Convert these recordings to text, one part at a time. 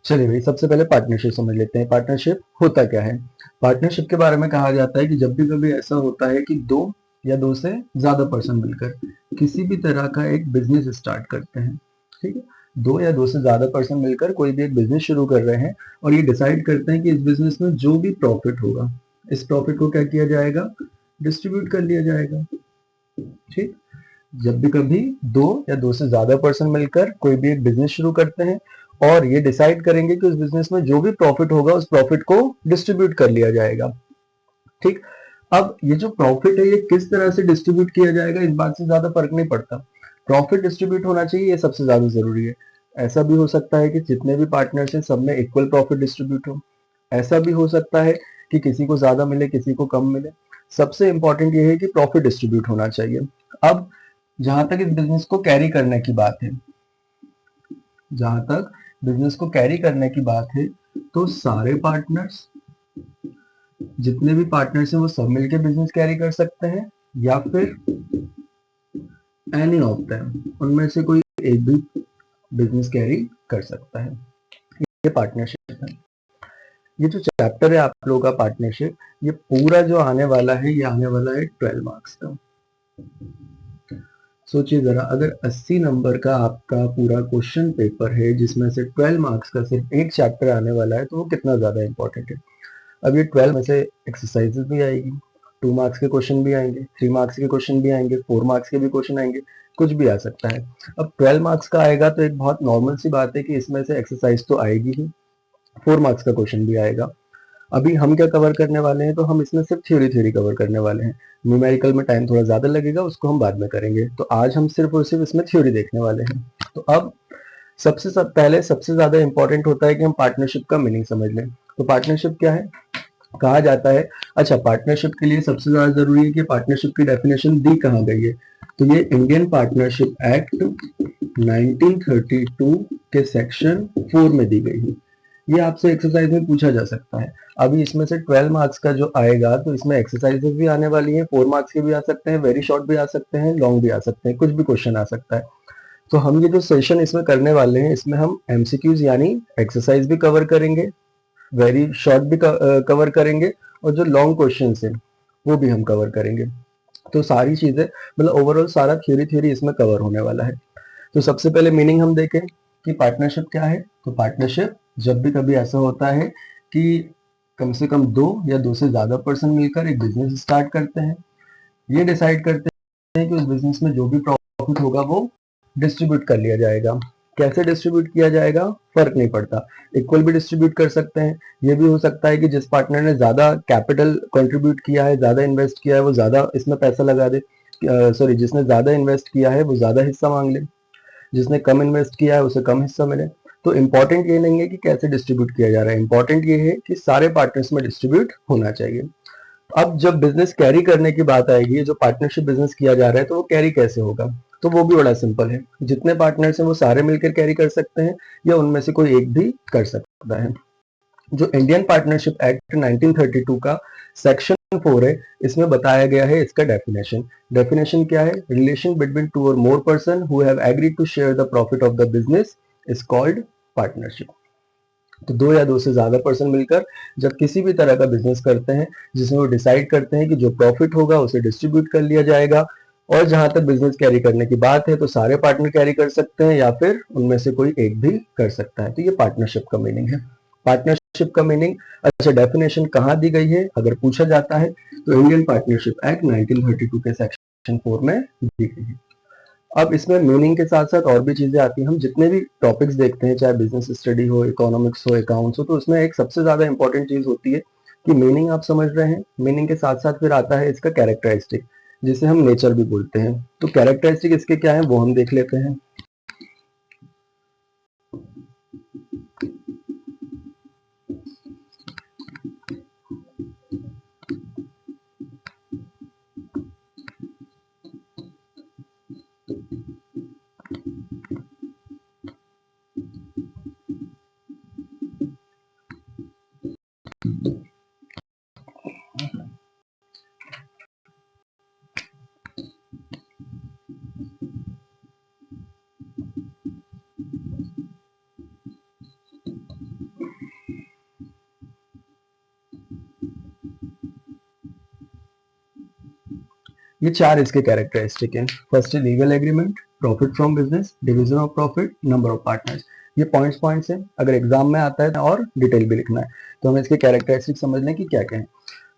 चलिए भाई, सबसे पहले पार्टनरशिप समझ लेते हैं। पार्टनरशिप होता क्या है? पार्टनर्शिप के बारे में कहा जाता है कि जब भी कभी ऐसा होता है कि दो या दो से ज्यादा पर्सन मिलकर किसी भी तरह का एक बिजनेस स्टार्ट करते हैं। ठीक है, दो या दो से ज्यादा पर्सन मिलकर कोई भी एक बिजनेस शुरू कर रहे हैं और ये डिसाइड करते हैं कि इस बिजनेस में जो भी प्रॉफिट होगा, इस प्रॉफिट को क्या किया जाएगा? डिस्ट्रीब्यूट कर लिया जाएगा। ठीक, जब भी कभी दो या दो से ज्यादा पर्सन मिलकर कोई भी एक बिजनेस शुरू करते हैं और ये डिसाइड करेंगे कि उस बिजनेस में जो भी प्रॉफिट होगा उस प्रॉफिट को डिस्ट्रीब्यूट कर लिया जाएगा। ठीक, अब ये जो प्रॉफिट है ये किस तरह से डिस्ट्रीब्यूट किया जाएगा इस बात से ज्यादा फर्क नहीं पड़ता। प्रॉफिट डिस्ट्रीब्यूट होना चाहिए, ये सबसे ज्यादा जरूरी है। ऐसा भी हो सकता है कि जितने भी पार्टनर्स हैं सब में इक्वल प्रॉफिट डिस्ट्रीब्यूट हो। ऐसा भी हो सकता है कि किसी को ज्यादा मिले किसी को कम मिले। सबसे इंपॉर्टेंट ये है कि प्रॉफिट डिस्ट्रीब्यूट होना चाहिए। अब जहां तक इस बिजनेस को कैरी करने की बात है, जहां तक बिजनेस को कैरी करने की बात है, तो सारे पार्टनर्स, जितने भी पार्टनर्स हैं वो सब मिलकर बिजनेस कैरी कर सकते हैं या फिर एनी ऑफ देम, उनमें से कोई एक भी बिजनेस कैरी कर सकता है। ये पार्टनरशिप है। ये जो चैप्टर है आप लोगों का पार्टनरशिप, ये पूरा जो आने वाला है ये आने वाला है 12 मार्क्स का। सोचिए जरा, अगर 80 नंबर का आपका पूरा क्वेश्चन पेपर है जिसमें से 12 मार्क्स का सिर्फ एक चैप्टर आने वाला है, तो वो कितना ज्यादा इंपॉर्टेंट है। अब ये 12 में से एक्सरसाइजेस भी आएगी, 2 मार्क्स के क्वेश्चन भी आएंगे, 3 मार्क्स के क्वेश्चन भी आएंगे, 4 मार्क्स के भी क्वेश्चन आएंगे, कुछ भी आ सकता है। अब 12 मार्क्स का आएगा तो एक बहुत नॉर्मल सी बात है कि इसमें से एक्सरसाइज तो आएगी ही, 4 मार्क्स का क्वेश्चन भी आएगा। अभी हम क्या कवर करने वाले हैं, तो हम इसमें सिर्फ थ्योरी थ्योरी कवर करने वाले हैं। न्यूमेरिकल में टाइम थोड़ा ज्यादा लगेगा, उसको हम बाद में करेंगे। तो आज हम सिर्फ और सिर्फ इसमें थ्योरी देखने वाले हैं। तो अब पहले सबसे ज्यादा इंपॉर्टेंट होता है कि हम पार्टनरशिप का मीनिंग समझ लें। तो पार्टनरशिप क्या है? कहा जाता है, अच्छा, पार्टनरशिप के लिए सबसे ज्यादा जरूरी है कि पार्टनरशिप की डेफिनेशन दी कहाँ गई है। तो ये इंडियन पार्टनरशिप एक्ट 1932 के सेक्शन 4 में दी गई है। ये आपसे एक्सरसाइज में पूछा जा सकता है। अभी इसमें से 12 मार्क्स का जो आएगा तो इसमें एक्सरसाइजेस भी आने वाली हैं, 4 मार्क्स के भी आ सकते हैं, वेरी शॉर्ट भी आ सकते हैं, लॉन्ग भी आ सकते हैं, कुछ भी क्वेश्चन आ सकता है। तो हम ये जो सेशन इसमें करने वाले हैं, इसमें हम एमसीक्यूज यानी एक्सरसाइज भी कवर करेंगे, वेरी शॉर्ट भी कवर करेंगे, और जो लॉन्ग क्वेश्चन है वो भी हम कवर करेंगे। तो सारी चीजें, मतलब ओवरऑल सारा थ्योरी थ्योरी इसमें कवर होने वाला है। तो सबसे पहले मीनिंग हम देखें कि पार्टनरशिप क्या है। तो पार्टनरशिप जब भी कभी ऐसा होता है कि कम से कम दो या दो से ज्यादा पर्सन मिलकर एक बिजनेस स्टार्ट करते हैं, ये डिसाइड करते हैं कि उस बिजनेस में जो भी प्रॉफिट होगा वो डिस्ट्रीब्यूट कर लिया जाएगा। कैसे डिस्ट्रीब्यूट किया जाएगा फर्क नहीं पड़ता, इक्वल भी डिस्ट्रीब्यूट कर सकते हैं। ये भी हो सकता है कि जिस पार्टनर ने ज्यादा कैपिटल कंट्रीब्यूट किया है, ज्यादा इन्वेस्ट किया है, वो ज्यादा इसमें पैसा लगा दे। सॉरी, जिसने ज्यादा इन्वेस्ट किया है वो ज्यादा हिस्सा मांग ले, जिसने कम इन्वेस्ट किया है उसे कम हिस्सा मिले। तो इंपॉर्टेंट ये नहीं है कि कैसे डिस्ट्रीब्यूट किया जा रहा है, इंपॉर्टेंट ये है कि सारे पार्टनर्स में डिस्ट्रीब्यूट होना चाहिए। अब जब बिजनेस कैरी करने की बात आएगी, जो पार्टनरशिप बिजनेस किया जा रहा है तो वो कैरी कैसे होगा? तो वो भी बड़ा सिंपल है, जितने पार्टनर्स हैं वो सारे मिलकर कैरी कर सकते हैं या उनमें से कोई एक भी कर सकता है। जो इंडियन पार्टनरशिप एक्ट 1932 का सेक्शन 4 है, इसमें बताया गया है इसका डेफिनेशन। डेफिनेशन क्या है? Relation between two or more person who have agreed to share the profit of the business is called partnership. तो दो या दो से ज्यादा पर्सन मिलकर जब किसी भी तरह का बिजनेस करते हैं जिसमें वो डिसाइड करते हैं कि जो प्रॉफिट होगा उसे डिस्ट्रीब्यूट कर लिया जाएगा, और जहां तक बिजनेस कैरी करने की बात है तो सारे पार्टनर कैरी कर सकते हैं या फिर उनमें से कोई एक भी कर सकता है। तो ये पार्टनरशिप का मीनिंग है। पार्टनरशिप का मीनिंग, अच्छा, डेफिनेशन कहाँ दी गई है अगर पूछा जाता है, तो इंडियन पार्टनरशिप एक्ट 1932 के सेक्शन 4 में दी गई है। अब इसमें मीनिंग के साथ साथ और भी चीजें आती हैं। हम जितने भी टॉपिक्स देखते हैं, चाहे बिजनेस स्टडी हो, इकोनॉमिक्स हो, अकाउंट्स हो, तो उसमें एक सबसे ज्यादा इंपॉर्टेंट चीज होती है कि मीनिंग आप समझ रहे हैं, मीनिंग के साथ साथ फिर आता है इसका कैरेक्टरिस्टिक, जिसे हम नेचर भी बोलते हैं। तो कैरेक्टरिस्टिक इसके क्या है वो हम देख लेते हैं। ये चार इसके कैरेक्टरिस्टिक हैं। फर्स्ट है legal agreement, profit from business, division of profit, number of partners. ये पॉइंट्स हैं, अगर एग्जाम में आता है और डिटेल भी लिखना है तो हमें इसके कैरेक्टरिस्टिक समझ लें कि क्या क्या है।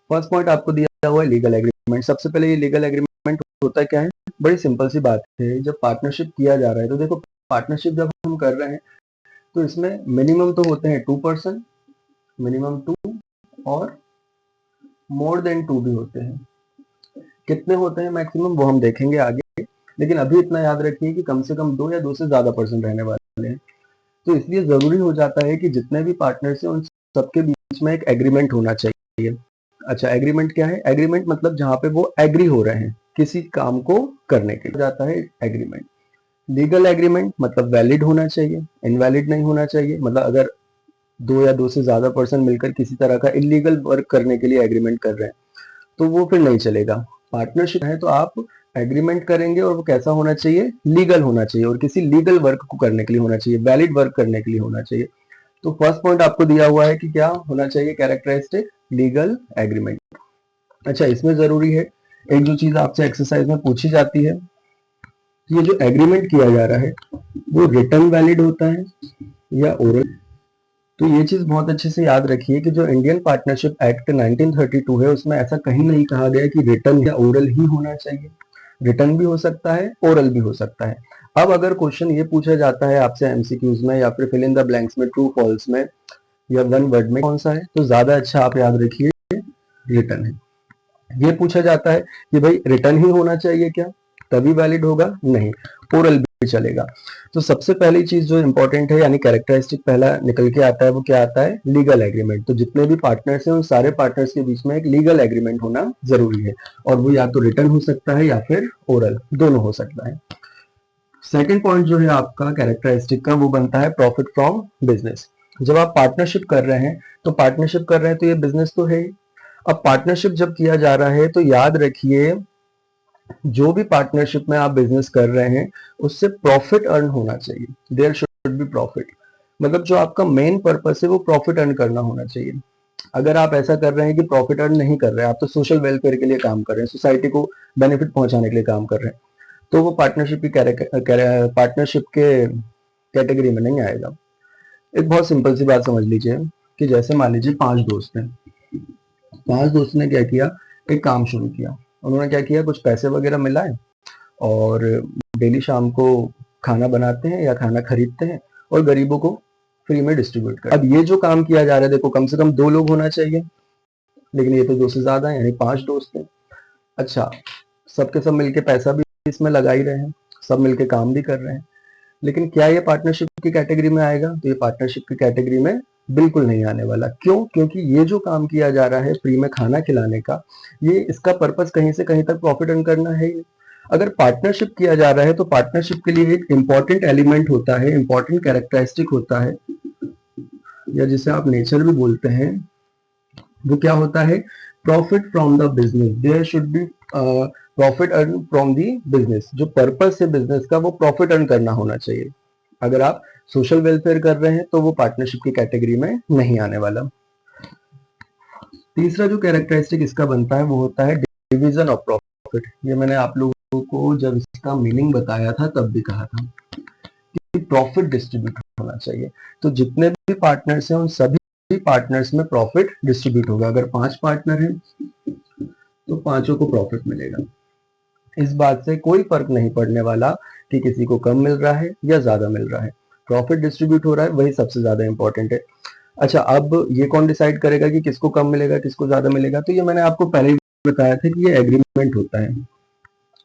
फर्स्ट पॉइंट आपको दिया हुआ है लीगल एग्रीमेंट। सबसे पहले ये लीगल एग्रीमेंट होता है क्या है, बड़ी सिंपल सी बात है। जब पार्टनरशिप किया जा रहा है तो देखो, पार्टनरशिप जब हम कर रहे हैं तो इसमें मिनिमम तो होते हैं 2%, मिनिमम 2 और मोर देन 2 भी होते हैं। कितने होते हैं मैक्सिमम वो हम देखेंगे आगे, लेकिन अभी इतना याद रखिए कि कम से कम 2 या 2 से ज्यादा परसेंट रहने वाले हैं। तो इसलिए जरूरी हो जाता है कि जितने भी पार्टनर्स हैं उन सबके बीच में एक एग्रीमेंट होना चाहिए। अच्छा, एग्रीमेंट क्या है? एग्रीमेंट मतलब जहां पे वो एग्री हो रहे हैं किसी काम को करने के लिए, जाता है एग्रीमेंट। लीगल एग्रीमेंट मतलब वैलिड होना चाहिए, इनवैलिड नहीं होना चाहिए। मतलब अगर 2 या 2 से ज्यादा पर्सन मिलकर किसी तरह का इलीगल वर्क करने के लिए एग्रीमेंट कर रहे हैं तो वो फिर नहीं चलेगा। पार्टनरशिप है तो आप एग्रीमेंट करेंगे और वो कैसा होना चाहिए? लीगल होना चाहिए और किसी लीगल वर्क को करने के लिए होना चाहिए, वैलिड वर्क करने के लिए होना चाहिए। तो फर्स्ट पॉइंट आपको दिया हुआ है कि क्या होना चाहिए कैरेक्टरिस्टिक? Legal agreement. अच्छा, इसमें जरूरी है एक जो चीज आपसे एक्सरसाइज में पूछी जाती है, ये जो एग्रीमेंट किया जा रहा है वो रिटर्न वैलिड होता है या ओरल। तो ये चीज बहुत अच्छे से याद रखिए कि जो इंडियन पार्टनरशिप एक्ट 1932 है उसमें ऐसा कहीं नहीं कहा गया कि रिटर्न या ओरल ही होना चाहिए। रिटर्न भी हो सकता है, ओरल भी हो सकता है। अब अगर क्वेश्चन ये पूछा जाता है आपसे एमसीक्यूज में या फिर फिल इन द ब्लैंक्स में, ट्रू फॉल्स में या वन वर्ड में कौन सा है, तो ज्यादा अच्छा आप याद रखिए रिटर्न है। ये पूछा जाता है कि भाई रिटर्न ही होना चाहिए क्या, तभी वैलिड होगा? नहीं, ओरल भी चलेगा। तो सबसे पहली चीज जो इंपॉर्टेंट है यानी कैरेक्टरिस्टिक पहला निकल के आता है वो क्या आता है? Legal agreement. तो जितने भी पार्टनर्स हैं उन सारे पार्टनर्स के बीच में एक लीगल एग्रीमेंट होना जरूरी है और वो या तो रिटर्न हो सकता है या फिर ओरल, दोनों हो सकता है। सेकेंड पॉइंट जो है आपका कैरेक्टरिस्टिक का वो बनता है प्रॉफिट फ्रॉम बिजनेस। जब आप पार्टनरशिप कर रहे हैं तो पार्टनरशिप कर रहे हैं तो ये बिजनेस तो है। अब पार्टनरशिप जब किया जा रहा है तो याद रखिए जो भी पार्टनरशिप में आप बिजनेस कर रहे हैं उससे प्रॉफिट अर्न होना चाहिए। There should be profit. मतलब जो आपका मेन पर्पस है वो प्रॉफिट अर्न करना होना चाहिए। अगर आप ऐसा कर रहे हैं कि प्रॉफिट अर्न नहीं कर रहे हैं, आप तो सोशल वेलफेयर के लिए काम कर रहे हैं, सोसाइटी को बेनिफिट पहुंचाने के लिए काम कर रहे हैं, तो वो पार्टनरशिप के कैटेगरी में नहीं आएगा। एक बहुत सिंपल सी बात समझ लीजिए कि जैसे मान लीजिए 5 दोस्त हैं। 5 दोस्त ने क्या किया? एक काम शुरू किया। उन्होंने क्या किया? कुछ पैसे वगैरह मिलाए और डेली शाम को खाना बनाते हैं या खाना खरीदते हैं और गरीबों को फ्री में डिस्ट्रीब्यूट करते हैं। अब ये जो काम किया जा रहा है, देखो कम से कम 2 लोग होना चाहिए, लेकिन ये तो 2 से ज्यादा है यानी 5 दोस्त हैं। अच्छा, सबके सब मिलके पैसा भी इसमें लगा ही रहे हैं, सब मिलके काम भी कर रहे हैं, लेकिन क्या ये पार्टनरशिप की कैटेगरी में आएगा? तो ये पार्टनरशिप की कैटेगरी में बिल्कुल नहीं आने वाला। क्यों? क्योंकि ये जो काम किया जा रहा है फ्री में खाना खिलाने का, ये इसका पर्पस कहीं से कहीं तक प्रॉफिट अर्न करना है। अगर पार्टनरशिप किया जा रहा है तो पार्टनरशिप के लिए एक इंपॉर्टेंट एलिमेंट होता है, इंपॉर्टेंट कैरेक्टरिस्टिक होता है, या जिसे आप नेचर भी बोलते हैं, वो क्या होता है? Profit from the business. There should be profit earn from the business. जो पर्पस है बिजनेस का वो प्रॉफिट अर्न करना होना चाहिए। अगर आप सोशल वेलफेयर कर रहे हैं तो वो पार्टनरशिप की कैटेगरी में नहीं आने वाला। तीसरा जो कैरेक्टरिस्टिक इसका बनता है वो होता है डिवीजन ऑफ प्रॉफिट। ये मैंने आप लोगों को जब इसका मीनिंग बताया था तब भी कहा था कि प्रॉफिट डिस्ट्रीब्यूट होना चाहिए। तो जितने भी पार्टनर्स हैं उन सभी पार्टनर्स में प्रॉफिट डिस्ट्रीब्यूट होगा। अगर 5 पार्टनर हैं तो पांचों को प्रॉफिट मिलेगा। इस बात से कोई फर्क नहीं पड़ने वाला कि किसी को कम मिल रहा है या ज्यादा मिल रहा है, प्रॉफिट डिस्ट्रीब्यूट हो रहा है, वही सबसे ज्यादा इंपॉर्टेंट है। अच्छा, अब ये कौन डिसाइड करेगा कि किसको कम मिलेगा किसको ज्यादा मिलेगा? तो ये मैंने आपको पहले ही बताया था कि ये एग्रीमेंट होता है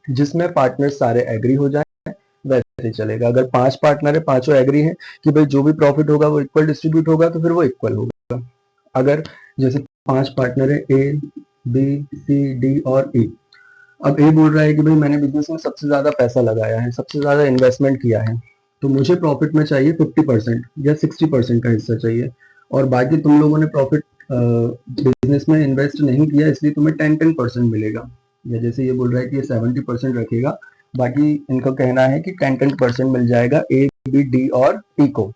जिसमें पार्टनर सारे एग्री हो जाए, वैसे चलेगा। अगर 5 पार्टनर है, पांचों एग्री हैं कि भाई जो भी प्रॉफिट होगा वो इक्वल डिस्ट्रीब्यूट होगा, तो फिर वो इक्वल होगा। अगर जैसे 5 पार्टनर है, ए बी सी डी और ई। अब ए बोल रहा है कि भाई मैंने बिजनेस में सबसे ज्यादा पैसा लगाया है, सबसे ज्यादा इन्वेस्टमेंट किया है, तो मुझे प्रॉफिट में चाहिए 50% या 60% का हिस्सा चाहिए, और बाकी तुम लोगों ने प्रॉफिट बिजनेस में इन्वेस्ट नहीं किया इसलिए तुम्हें 10% मिलेगा। या जैसे ये बोल रहा है कि ये 70% रखेगा, बाकी इनका कहना है कि 10% मिल जाएगा ए बी डी और ई को।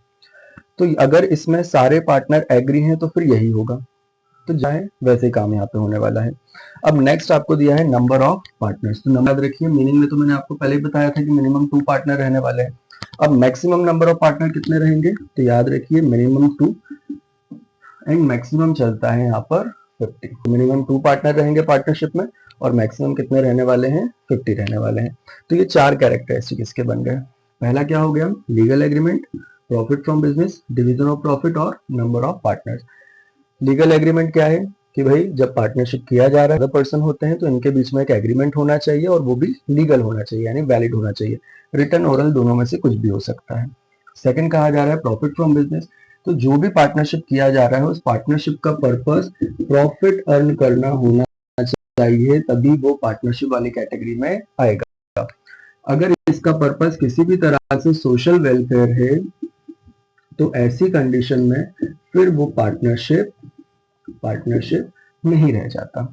तो अगर इसमें सारे पार्टनर एग्री हैं तो फिर यही होगा। तो जाए वैसे ही काम यहाँ पे होने वाला है। अब नेक्स्ट आपको दिया है नंबर ऑफ पार्टनर्स। तो नंबर याद रखिए, मीनिंग में तो मैंने आपको पहले ही बताया था कि मिनिमम 2 पार्टनर रहने वाले हैं। अब मैक्सिमम नंबर ऑफ पार्टनर कितने रहेंगे, तो याद रखिए मिनिमम 2 एंड मैक्सिमम चलता है यहाँ पर 50। मिनिमम 2 पार्टनर रहेंगे पार्टनरशिप में और मैक्सिमम कितने रहने वाले हैं, 50 रहने वाले हैं। तो ये 4 कैरेक्टरिस्टिक इसके बन गए। पहला क्या हो गया, legal agreement, profit from business, division of profit और number of partners. Legal agreement क्या है कि भाई जब पार्टनरशिप किया जा रहा है, पर्सन होते हैं तो इनके बीच में एक एग्रीमेंट होना चाहिए और वो भी लीगल होना चाहिए, यानी वैलिड होना चाहिए। रिटर्न ओरल दोनों में से कुछ भी हो सकता है। सेकंड कहा जा रहा है प्रॉफिट फ्रॉम बिजनेस। तो जो भी पार्टनरशिप किया जा रहा है उस पार्टनरशिप का पर्पस प्रॉफिट अर्न करना होना चाहिए, तभी वो पार्टनरशिप वाली कैटेगरी में आएगा। अगर इसका पर्पस किसी भी तरह से सोशल वेलफेयर है तो ऐसी कंडीशन में फिर वो पार्टनरशिप नहीं रह जाता।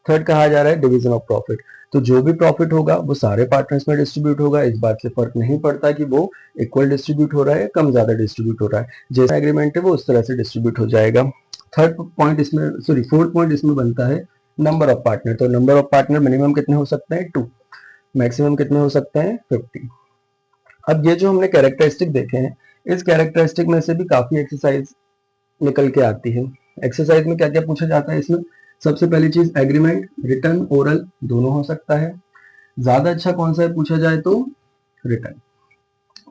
थर्ड कहा जा रहा है डिवीजन ऑफ प्रॉफिट। तो जो भी प्रॉफिट होगा वो सारे पार्टनर्स में डिस्ट्रीब्यूट होगा। इस बात से फर्क नहीं पड़ता कि वो इक्वल डिस्ट्रीब्यूट हो रहा है, कम ज्यादा डिस्ट्रीब्यूट हो रहा है, जैसा एग्रीमेंट है वो उस तरह से डिस्ट्रीब्यूट हो जाएगा। फोर्थ पॉइंट इसमें बनता है नंबर ऑफ पार्टनर। तो नंबर ऑफ पार्टनर मिनिमम कितने हो सकते हैं, 2, मैक्सिमम कितने हो सकते हैं, 50। अब ये जो हमने कैरेक्टरिस्टिक देखे हैं, इस कैरेक्टरिस्टिक में से भी काफी एक्सरसाइज निकल के आती है। एक्सरसाइज में क्या क्या पूछा जाता है, इसमें सबसे पहली चीज एग्रीमेंट, रिटर्न ओरल दोनों हो सकता है। ज्यादा अच्छा कौन सा है पूछा जाए तो रिटर्न।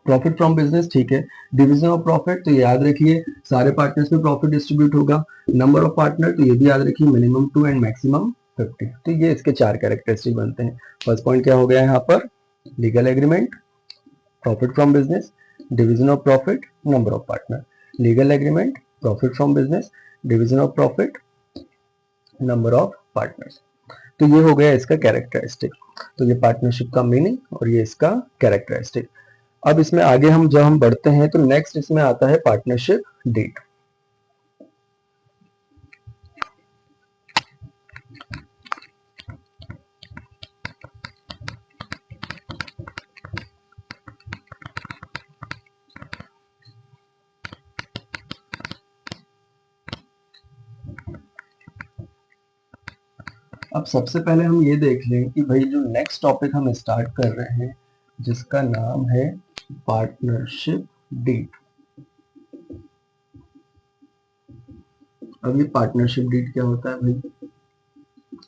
प्रॉफिट फ्रॉम बिजनेस ठीक है। डिवीजन ऑफ प्रॉफिट तो याद रखिए सारे पार्टनर्स में प्रॉफिट डिस्ट्रीब्यूट होगा। नंबर ऑफ पार्टनर तो ये भी याद रखिए मिनिमम 2 एंड मैक्सिमम 50। तो ये इसके 4 कैरेक्टरिस्टिक बनते हैं। फर्स्ट पॉइंट क्या हो गया यहाँ पर, legal agreement, profit from business, division of profit, number of partner. Legal agreement, profit from business, division of profit, number of partners. तो ये हो गया इसका कैरेक्टरिस्टिक। तो ये पार्टनरशिप का मीनिंग और ये इसका कैरेक्टरिस्टिक। अब इसमें आगे जब हम बढ़ते हैं तो नेक्स्ट इसमें आता है पार्टनरशिप डीड। अब सबसे पहले हम ये देख लें कि भाई जो नेक्स्ट टॉपिक हम स्टार्ट कर रहे हैं जिसका नाम है पार्टनरशिप डीड। अब ये पार्टनरशिप डीड क्या होता है भाई,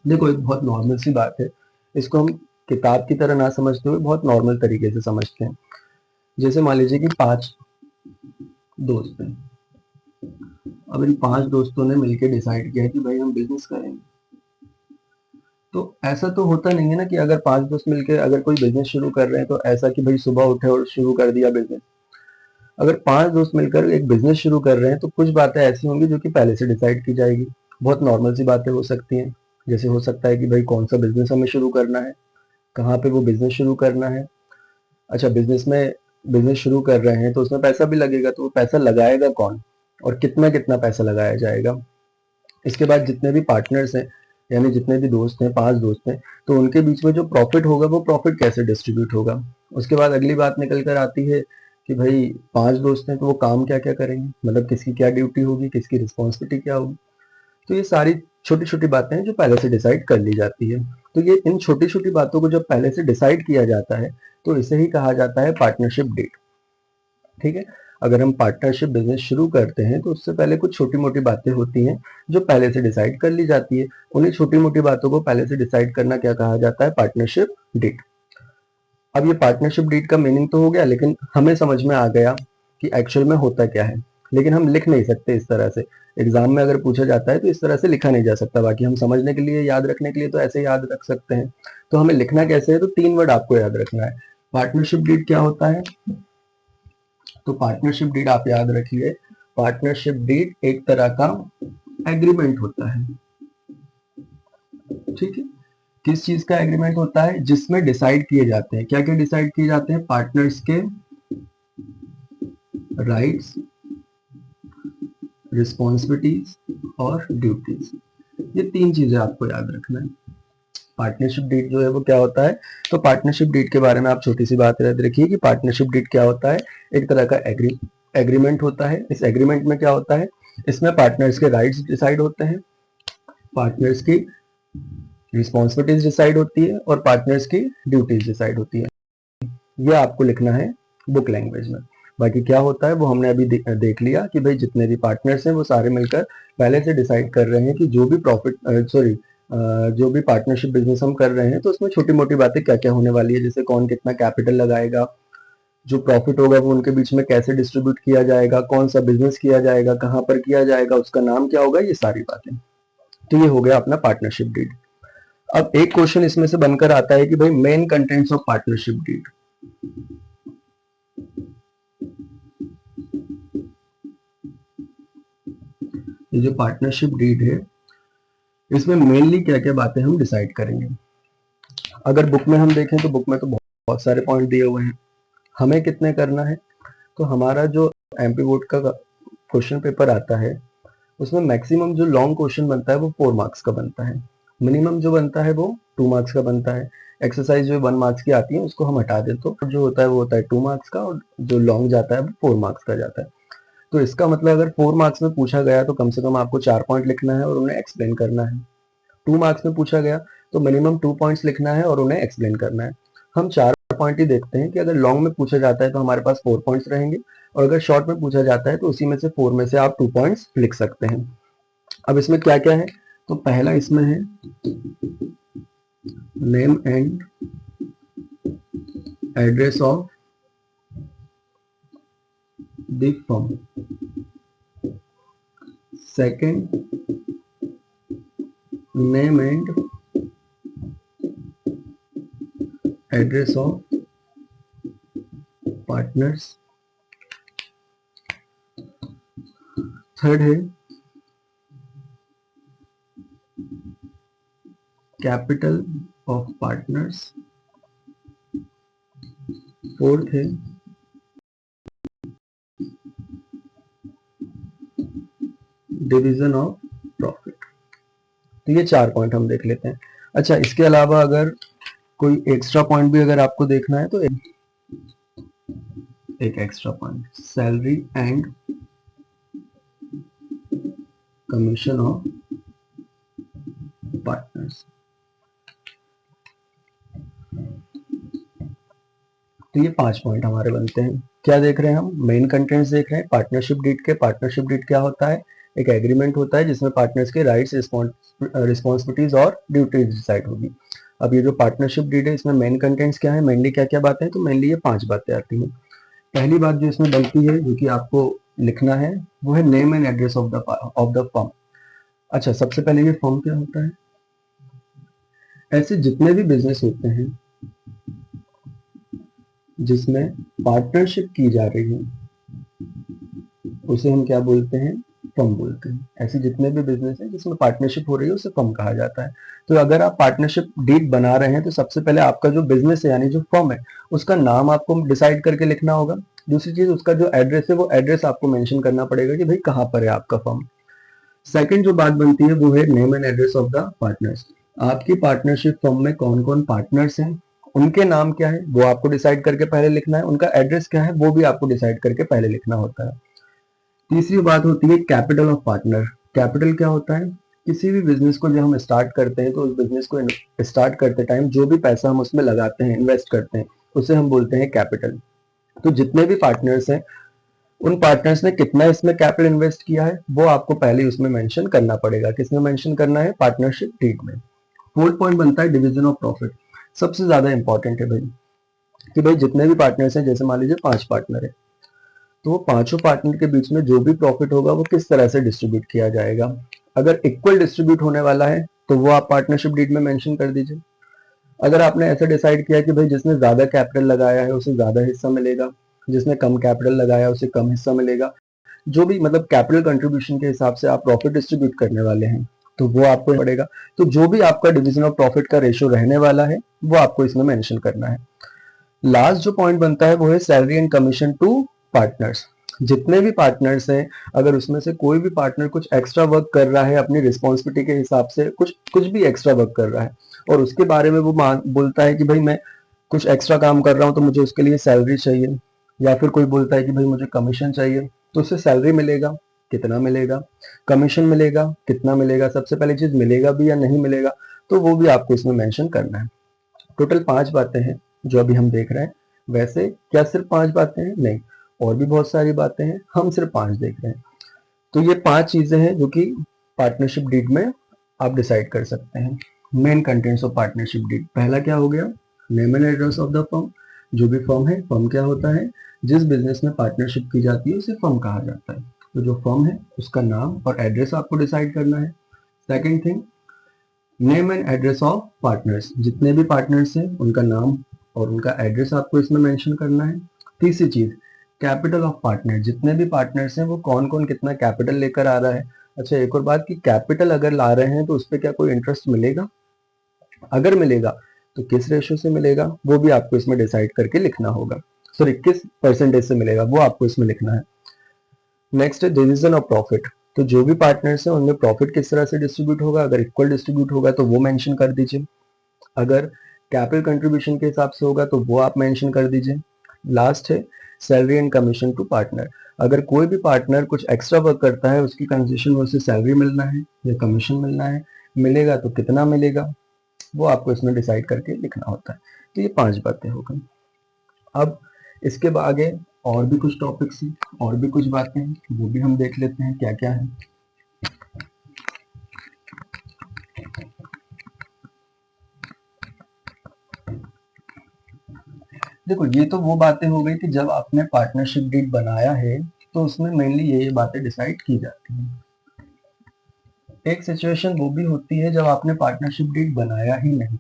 देखो एक बहुत नॉर्मल सी बात है, इसको हम किताब की तरह ना समझते हुए बहुत नॉर्मल तरीके से समझते हैं। जैसे मान लीजिए कि 5 दोस्त हैं। अब इन 5 दोस्तों ने मिलकर डिसाइड किया कि भाई हम बिजनेस करेंगे। तो ऐसा तो होता नहीं है ना कि अगर 5 दोस्त मिलकर अगर कोई बिजनेस शुरू कर रहे हैं तो ऐसा कि भाई सुबह उठे और शुरू कर दिया बिजनेस। अगर 5 दोस्त मिलकर एक बिजनेस शुरू कर रहे हैं तो कुछ बातें ऐसी होंगी जो कि पहले से डिसाइड की जाएगी। बहुत नॉर्मल सी बातें हो सकती हैं, जैसे हो सकता है कि भाई कौन सा बिजनेस हमें शुरू करना है, कहाँ पे वो बिजनेस शुरू करना है। अच्छा, बिजनेस शुरू कर रहे हैं तो उसमें पैसा भी लगेगा, तो वो पैसा लगाएगा कौन और कितना कितना पैसा लगाया जाएगा। इसके बाद जितने भी पार्टनर्स हैं यानी जितने भी दोस्त हैं, 5 दोस्त हैं, तो उनके बीच में जो प्रॉफिट होगा वो प्रॉफिट कैसे डिस्ट्रीब्यूट होगा। उसके बाद अगली बात निकल कर आती है कि भाई 5 दोस्त हैं तो वो काम क्या क्या करेंगे, मतलब किसकी क्या ड्यूटी होगी, किसकी रिस्पॉन्सिबिलिटी क्या होगी। तो ये सारी छोटी छोटी बातें हैं जो पहले से डिसाइड कर ली जाती है। तो ये इन छोटी छोटी बातों को जब पहले से डिसाइड किया जाता है तो इसे ही कहा जाता है पार्टनरशिप डीड। ठीक है, अगर हम पार्टनरशिप बिजनेस शुरू करते हैं तो उससे पहले कुछ छोटी मोटी बातें होती हैं जो पहले से डिसाइड कर ली जाती है। उन्हीं छोटी मोटी बातों को पहले से डिसाइड करना क्या कहा जाता है, पार्टनरशिप डीड। अब ये पार्टनरशिप डीड का मीनिंग तो हो गया, लेकिन हमें समझ में आ गया कि एक्चुअल में होता क्या है। लेकिन हम लिख नहीं सकते इस तरह से, एग्जाम में अगर पूछा जाता है तो इस तरह से लिखा नहीं जा सकता। बाकी हम समझने के लिए, याद रखने के लिए तो ऐसे याद रख सकते हैं। तो हमें लिखना कैसे है, तो 3 वर्ड आपको याद रखना है। पार्टनरशिप डीड क्या होता है, तो पार्टनरशिप डीड आप याद रखिए, पार्टनरशिप डीड एक तरह का एग्रीमेंट होता है। ठीक है, किस चीज का एग्रीमेंट होता है, जिसमें डिसाइड किए जाते हैं, क्या क्या डिसाइड किए जाते हैं, पार्टनर्स के राइट्स, रिस्पॉन्सिबिलिटीज और ड्यूटीज। ये 3 चीजें आपको याद रखना है। पार्टनरशिप डीड जो है वो क्या होता है, तो पार्टनरशिप डीड के बारे में आप छोटी सी बात याद रखिए कि पार्टनरशिप डीड क्या होता है, एक तरह का एग्रीमेंट होता है। इस एग्रीमेंट में क्या होता है इसमें पार्टनर्स के राइट्स डिसाइड होते हैं, पार्टनर्स की रिस्पॉन्सिबिलिटीज डिसाइड होती है और पार्टनर्स की ड्यूटीज डिसाइड होती है। ये आपको लिखना है बुक लैंग्वेज में। बाकी क्या होता है वो हमने अभी देख लिया कि भाई जितने भी पार्टनर्स हैं वो सारे मिलकर पहले से डिसाइड कर रहे हैं कि जो भी जो भी पार्टनरशिप बिजनेस हम कर रहे हैं तो उसमें छोटी मोटी बातें क्या क्या होने वाली है, जैसे कौन कितना कैपिटल लगाएगा, जो प्रॉफिट होगा वो उनके बीच में कैसे डिस्ट्रीब्यूट किया जाएगा, कौन सा बिजनेस किया जाएगा, कहाँ पर किया जाएगा, उसका नाम क्या होगा, ये सारी बातें। तो ये हो गया अपना पार्टनरशिप डीड। अब एक क्वेश्चन इसमें से बनकर आता है कि भाई main contents of partnership deed. ये जो पार्टनरशिप डीड है इसमें मेनली क्या क्या बातें हम डिसाइड करेंगे। अगर बुक में हम देखें तो बुक में तो बहुत सारे पॉइंट दिए हुए हैं, हमें कितने करना है। तो हमारा जो एमपी बोर्ड का क्वेश्चन पेपर आता है उसमें मैक्सिमम जो लॉन्ग क्वेश्चन बनता है वो 4 मार्क्स का बनता है, मिनिमम जो बनता है वो 2 मार्क्स का बनता है। एक्सरसाइज जो 1 मार्क्स की आती है उसको हम हटा दें तो जो होता है वो होता है 2 मार्क्स का, और जो लॉन्ग जाता है वो 4 मार्क्स का जाता है। तो इसका मतलब अगर 4 मार्क्स में पूछा गया तो कम से कम आपको 4 पॉइंट लिखना है और उन्हें एक्सप्लेन करना है। 2 मार्क्स में पूछा गया तो मिनिमम 2 पॉइंट्स लिखना है और उन्हें एक्सप्लेन करना है। हम 4 पॉइंट ही देखते हैं कि अगर लॉन्ग में पूछा जाता है तो हमारे पास 4 पॉइंट्स रहेंगे, और अगर शॉर्ट में पूछा जाता है तो उसी में से 4 में से आप 2 पॉइंट्स लिख सकते हैं। अब इसमें क्या क्या है, तो पहला इसमें है name and address of the firm, second name and address of partners, third है कैपिटल ऑफ पार्टनर्स, फोर्थ है डिवीजन ऑफ प्रॉफिट। तो ये 4 पॉइंट हम देख लेते हैं। अच्छा, इसके अलावा अगर कोई एक्स्ट्रा पॉइंट भी अगर आपको देखना है तो एक extra point salary and commission of partners. तो ये 5 पॉइंट हमारे बनते हैं। क्या देख रहे हैं हम, मेन कंटेंट्स देख रहे हैं पार्टनरशिप डीड के। पार्टनरशिप डीड क्या होता है, एक एग्रीमेंट होता है जिसमें पार्टनर्स के राइट्स, रिस्पॉन्सिबिलिटीज और ड्यूटीज डिसाइड होगी। अब ये जो पार्टनरशिप डीड है इसमें मेन कंटेंट्स क्या है, मेनली क्या क्या बातें हैं, तो मेनली ये 5 बातें आती हैं। पहली बात जो इसमें बनती है जो कि आपको लिखना है वो है name and address of the firm. अच्छा, सबसे पहले ये फर्म क्या होता है, ऐसे जितने भी बिजनेस होते हैं जिसमें पार्टनरशिप की जा रही है उसे हम क्या बोलते हैं, फर्म बोलते हैं। ऐसे जितने भी बिजनेस है जिसमें पार्टनरशिप हो रही है उसे फर्म कहा जाता है। तो अगर आप पार्टनरशिप डीड बना रहे हैं तो सबसे पहले आपका जो बिजनेस है यानी जो फर्म है उसका नाम आपको डिसाइड करके लिखना होगा। दूसरी चीज, उसका जो एड्रेस है वो एड्रेस आपको मेंशन करना पड़ेगा कि भाई कहाँ पर है आपका फर्म। सेकंड जो बात बनती है वो है name and address of the partners. आपकी पार्टनरशिप फर्म में कौन कौन पार्टनर्स हैं, उनके नाम क्या है वो आपको डिसाइड करके पहले लिखना है, उनका एड्रेस क्या है वो भी आपको डिसाइड करके पहले लिखना होता है। तीसरी बात होती है कैपिटल ऑफ पार्टनर। कैपिटल क्या होता है, किसी भी बिजनेस को जब हम स्टार्ट करते हैं तो उस बिजनेस को स्टार्ट करते टाइम जो भी पैसा हम उसमें लगाते हैं, इन्वेस्ट करते हैं, उसे हम बोलते हैं कैपिटल। तो जितने भी पार्टनर्स हैं उन पार्टनर्स ने कितना इसमें कैपिटल इन्वेस्ट किया है वो आपको पहले उसमें मेंशन करना पड़ेगा। किसमें मेंशन करना है, पार्टनरशिप डीड में। फोर्थ पॉइंट बनता है डिवीजन ऑफ प्रॉफिट। सबसे ज्यादा इंपॉर्टेंट है भाई कि भाई जितने भी पार्टनर्स हैं, जैसे मान लीजिए 5 पार्टनर है तो वो पांचों पार्टनर के बीच में जो भी प्रॉफिट होगा वो किस तरह से डिस्ट्रीब्यूट किया जाएगा। अगर इक्वल डिस्ट्रीब्यूट होने वाला है तो वो आप पार्टनरशिप डीड में मेंशन कर दीजिए। अगर आपने ऐसा डिसाइड किया कि भाई जिसने ज्यादा कैपिटल लगाया है उसे ज्यादा हिस्सा मिलेगा, जिसने कम कैपिटल लगाया उसे कम हिस्सा मिलेगा, जो भी मतलब कैपिटल कंट्रीब्यूशन के हिसाब से आप प्रॉफिट डिस्ट्रीब्यूट करने वाले हैं तो वो आपको पड़ेगा। तो जो भी आपका डिवीजन ऑफ प्रॉफिट का रेशियो रहने वाला है वो आपको इसमें मेंशन करना है। लास्ट जो पॉइंट बनता है वो है salary and commission to partners. जितने भी पार्टनर्स हैं अगर उसमें से कोई भी पार्टनर कुछ एक्स्ट्रा वर्क कर रहा है अपनी रिस्पॉन्सिबिलिटी के हिसाब से, कुछ कुछ भी एक्स्ट्रा वर्क कर रहा है और उसके बारे में वो बोलता है कि भाई मैं कुछ एक्स्ट्रा काम कर रहा हूं तो मुझे उसके लिए सैलरी चाहिए, या फिर कोई बोलता है कि भाई मुझे कमीशन चाहिए तो उससे सैलरी मिलेगा कितना मिलेगा, कमीशन मिलेगा कितना मिलेगा, सबसे पहली चीज मिलेगा भी या नहीं मिलेगा, तो वो भी आपको इसमें मेंशन करना है। टोटल 5 बातें हैं जो अभी हम देख रहे हैं। वैसे क्या सिर्फ 5 बातें हैं? नहीं, और भी बहुत सारी बातें हैं, हम सिर्फ 5 देख रहे हैं। तो ये 5 चीजें हैं जो कि पार्टनरशिप डीड में आप डिसाइड कर सकते हैं। Main contents of partnership deed, पहला क्या हो गया? Name and address of the firm. जो भी फर्म है, फर्म क्या होता है? जिस बिजनेस में पार्टनरशिप की जाती है उसे फर्म कहा जाता है। तो जो फर्म है उसका नाम और एड्रेस आपको डिसाइड करना है। Second thing, name and address of partners, जितने भी पार्टनर्स हैं उनका नाम और उनका एड्रेस आपको इसमें मेंशन करना है। तीसरी चीज, कैपिटल ऑफ पार्टनर, जितने भी पार्टनर्स हैं वो कौन कौन कितना कैपिटल लेकर आ रहा है। अच्छा, एक और बात कि कैपिटल अगर ला रहे हैं तो उस पर क्या कोई इंटरेस्ट मिलेगा? अगर मिलेगा तो किस रेशो से मिलेगा वो भी आपको इसमें डिसाइड करके लिखना होगा। सॉरी, किस परसेंटेज से मिलेगा वो आपको इसमें लिखना है। नेक्स्ट है डिवीजन ऑफ प्रॉफिट। तो जो भी पार्टनर्स हैं उनमें प्रॉफिट किस तरह से डिस्ट्रीब्यूट होगा, अगर इक्वल डिस्ट्रीब्यूट होगा तो वो मेंशन कर दीजिए, अगर कैपिटल कंट्रीब्यूशन के हिसाब से होगा तो वो आप मेंशन कर दीजिए। लास्ट है salary and commission to partner. अगर कोई भी पार्टनर कुछ एक्स्ट्रा वर्क करता है उसकी कंसेशन में उसे सैलरी मिलना है या कमीशन मिलना है, मिलेगा तो कितना मिलेगा, वो आपको इसमें डिसाइड करके लिखना होता है। तो ये 5 बातें हो गई। अब इसके आगे और भी कुछ टॉपिक्स हैं और भी कुछ बातें हैं, वो भी हम देख लेते हैं क्या क्या है। देखो, ये तो वो बातें हो गई कि जब आपने पार्टनरशिप डीड बनाया है तो उसमें मेनली ये बातें डिसाइड की जाती हैं। एक सिचुएशन वो भी होती है जब आपने पार्टनरशिप डीड बनाया ही नहीं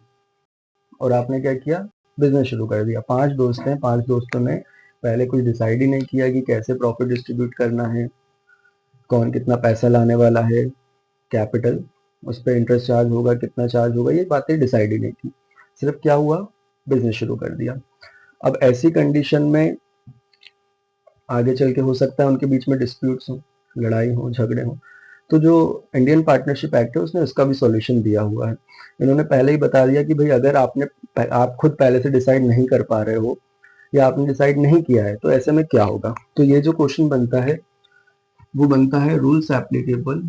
और आपने क्या किया, बिजनेस शुरू कर दिया। 5 दोस्त हैं, 5 दोस्तों ने पहले कुछ डिसाइड ही नहीं किया कि कैसे प्रॉफिट डिस्ट्रीब्यूट करना है, कौन कितना पैसा लाने वाला है, कैपिटल, उस पर इंटरेस्ट चार्ज होगा कितना चार्ज होगा, ये बातें डिसाइड ही नहीं की। सिर्फ क्या हुआ, बिजनेस शुरू कर दिया। अब ऐसी कंडीशन में आगे चल के हो सकता है उनके बीच में डिस्प्यूट्स हो, लड़ाई हो, झगड़े हो, तो जो इंडियन पार्टनरशिप एक्ट है उसने उसका भी सॉल्यूशन दिया हुआ है। इन्होंने पहले ही बता दिया कि भाई अगर आप खुद पहले से डिसाइड नहीं कर पा रहे हो या आपने डिसाइड नहीं किया है तो ऐसे में क्या होगा। तो ये जो क्वेश्चन बनता है वो बनता है rules applicable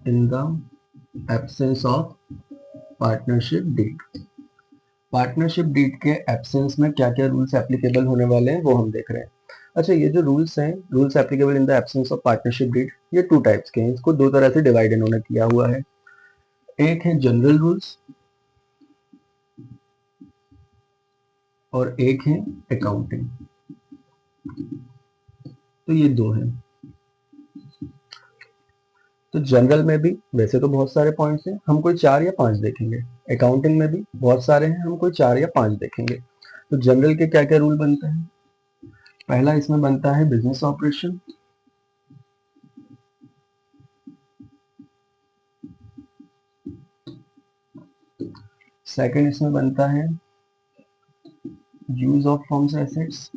in the absence of partnership deed. Partnership deed के एब्सेंस में क्या क्या रूल्स एप्लीकेबल होने वाले हैं वो हम देख रहे हैं। अच्छा, ये जो रूल्स हैं, rules applicable in the absence of partnership deed, ये 2 टाइप्स के हैं। इसको 2 तरह से डिवाइड इन्होंने किया हुआ है। एक है जनरल रूल्स और एक है अकाउंटिंग। तो ये 2 हैं। तो जनरल में भी वैसे तो बहुत सारे पॉइंट्स हैं, हम कोई 4 या 5 देखेंगे। अकाउंटिंग में भी बहुत सारे हैं, हम कोई 4 या 5 देखेंगे। तो जनरल के क्या क्या रूल बनते हैं? पहला इसमें बनता है बिजनेस ऑपरेशन। सेकंड इसमें बनता है यूज ऑफ फर्म्स एसेट्स।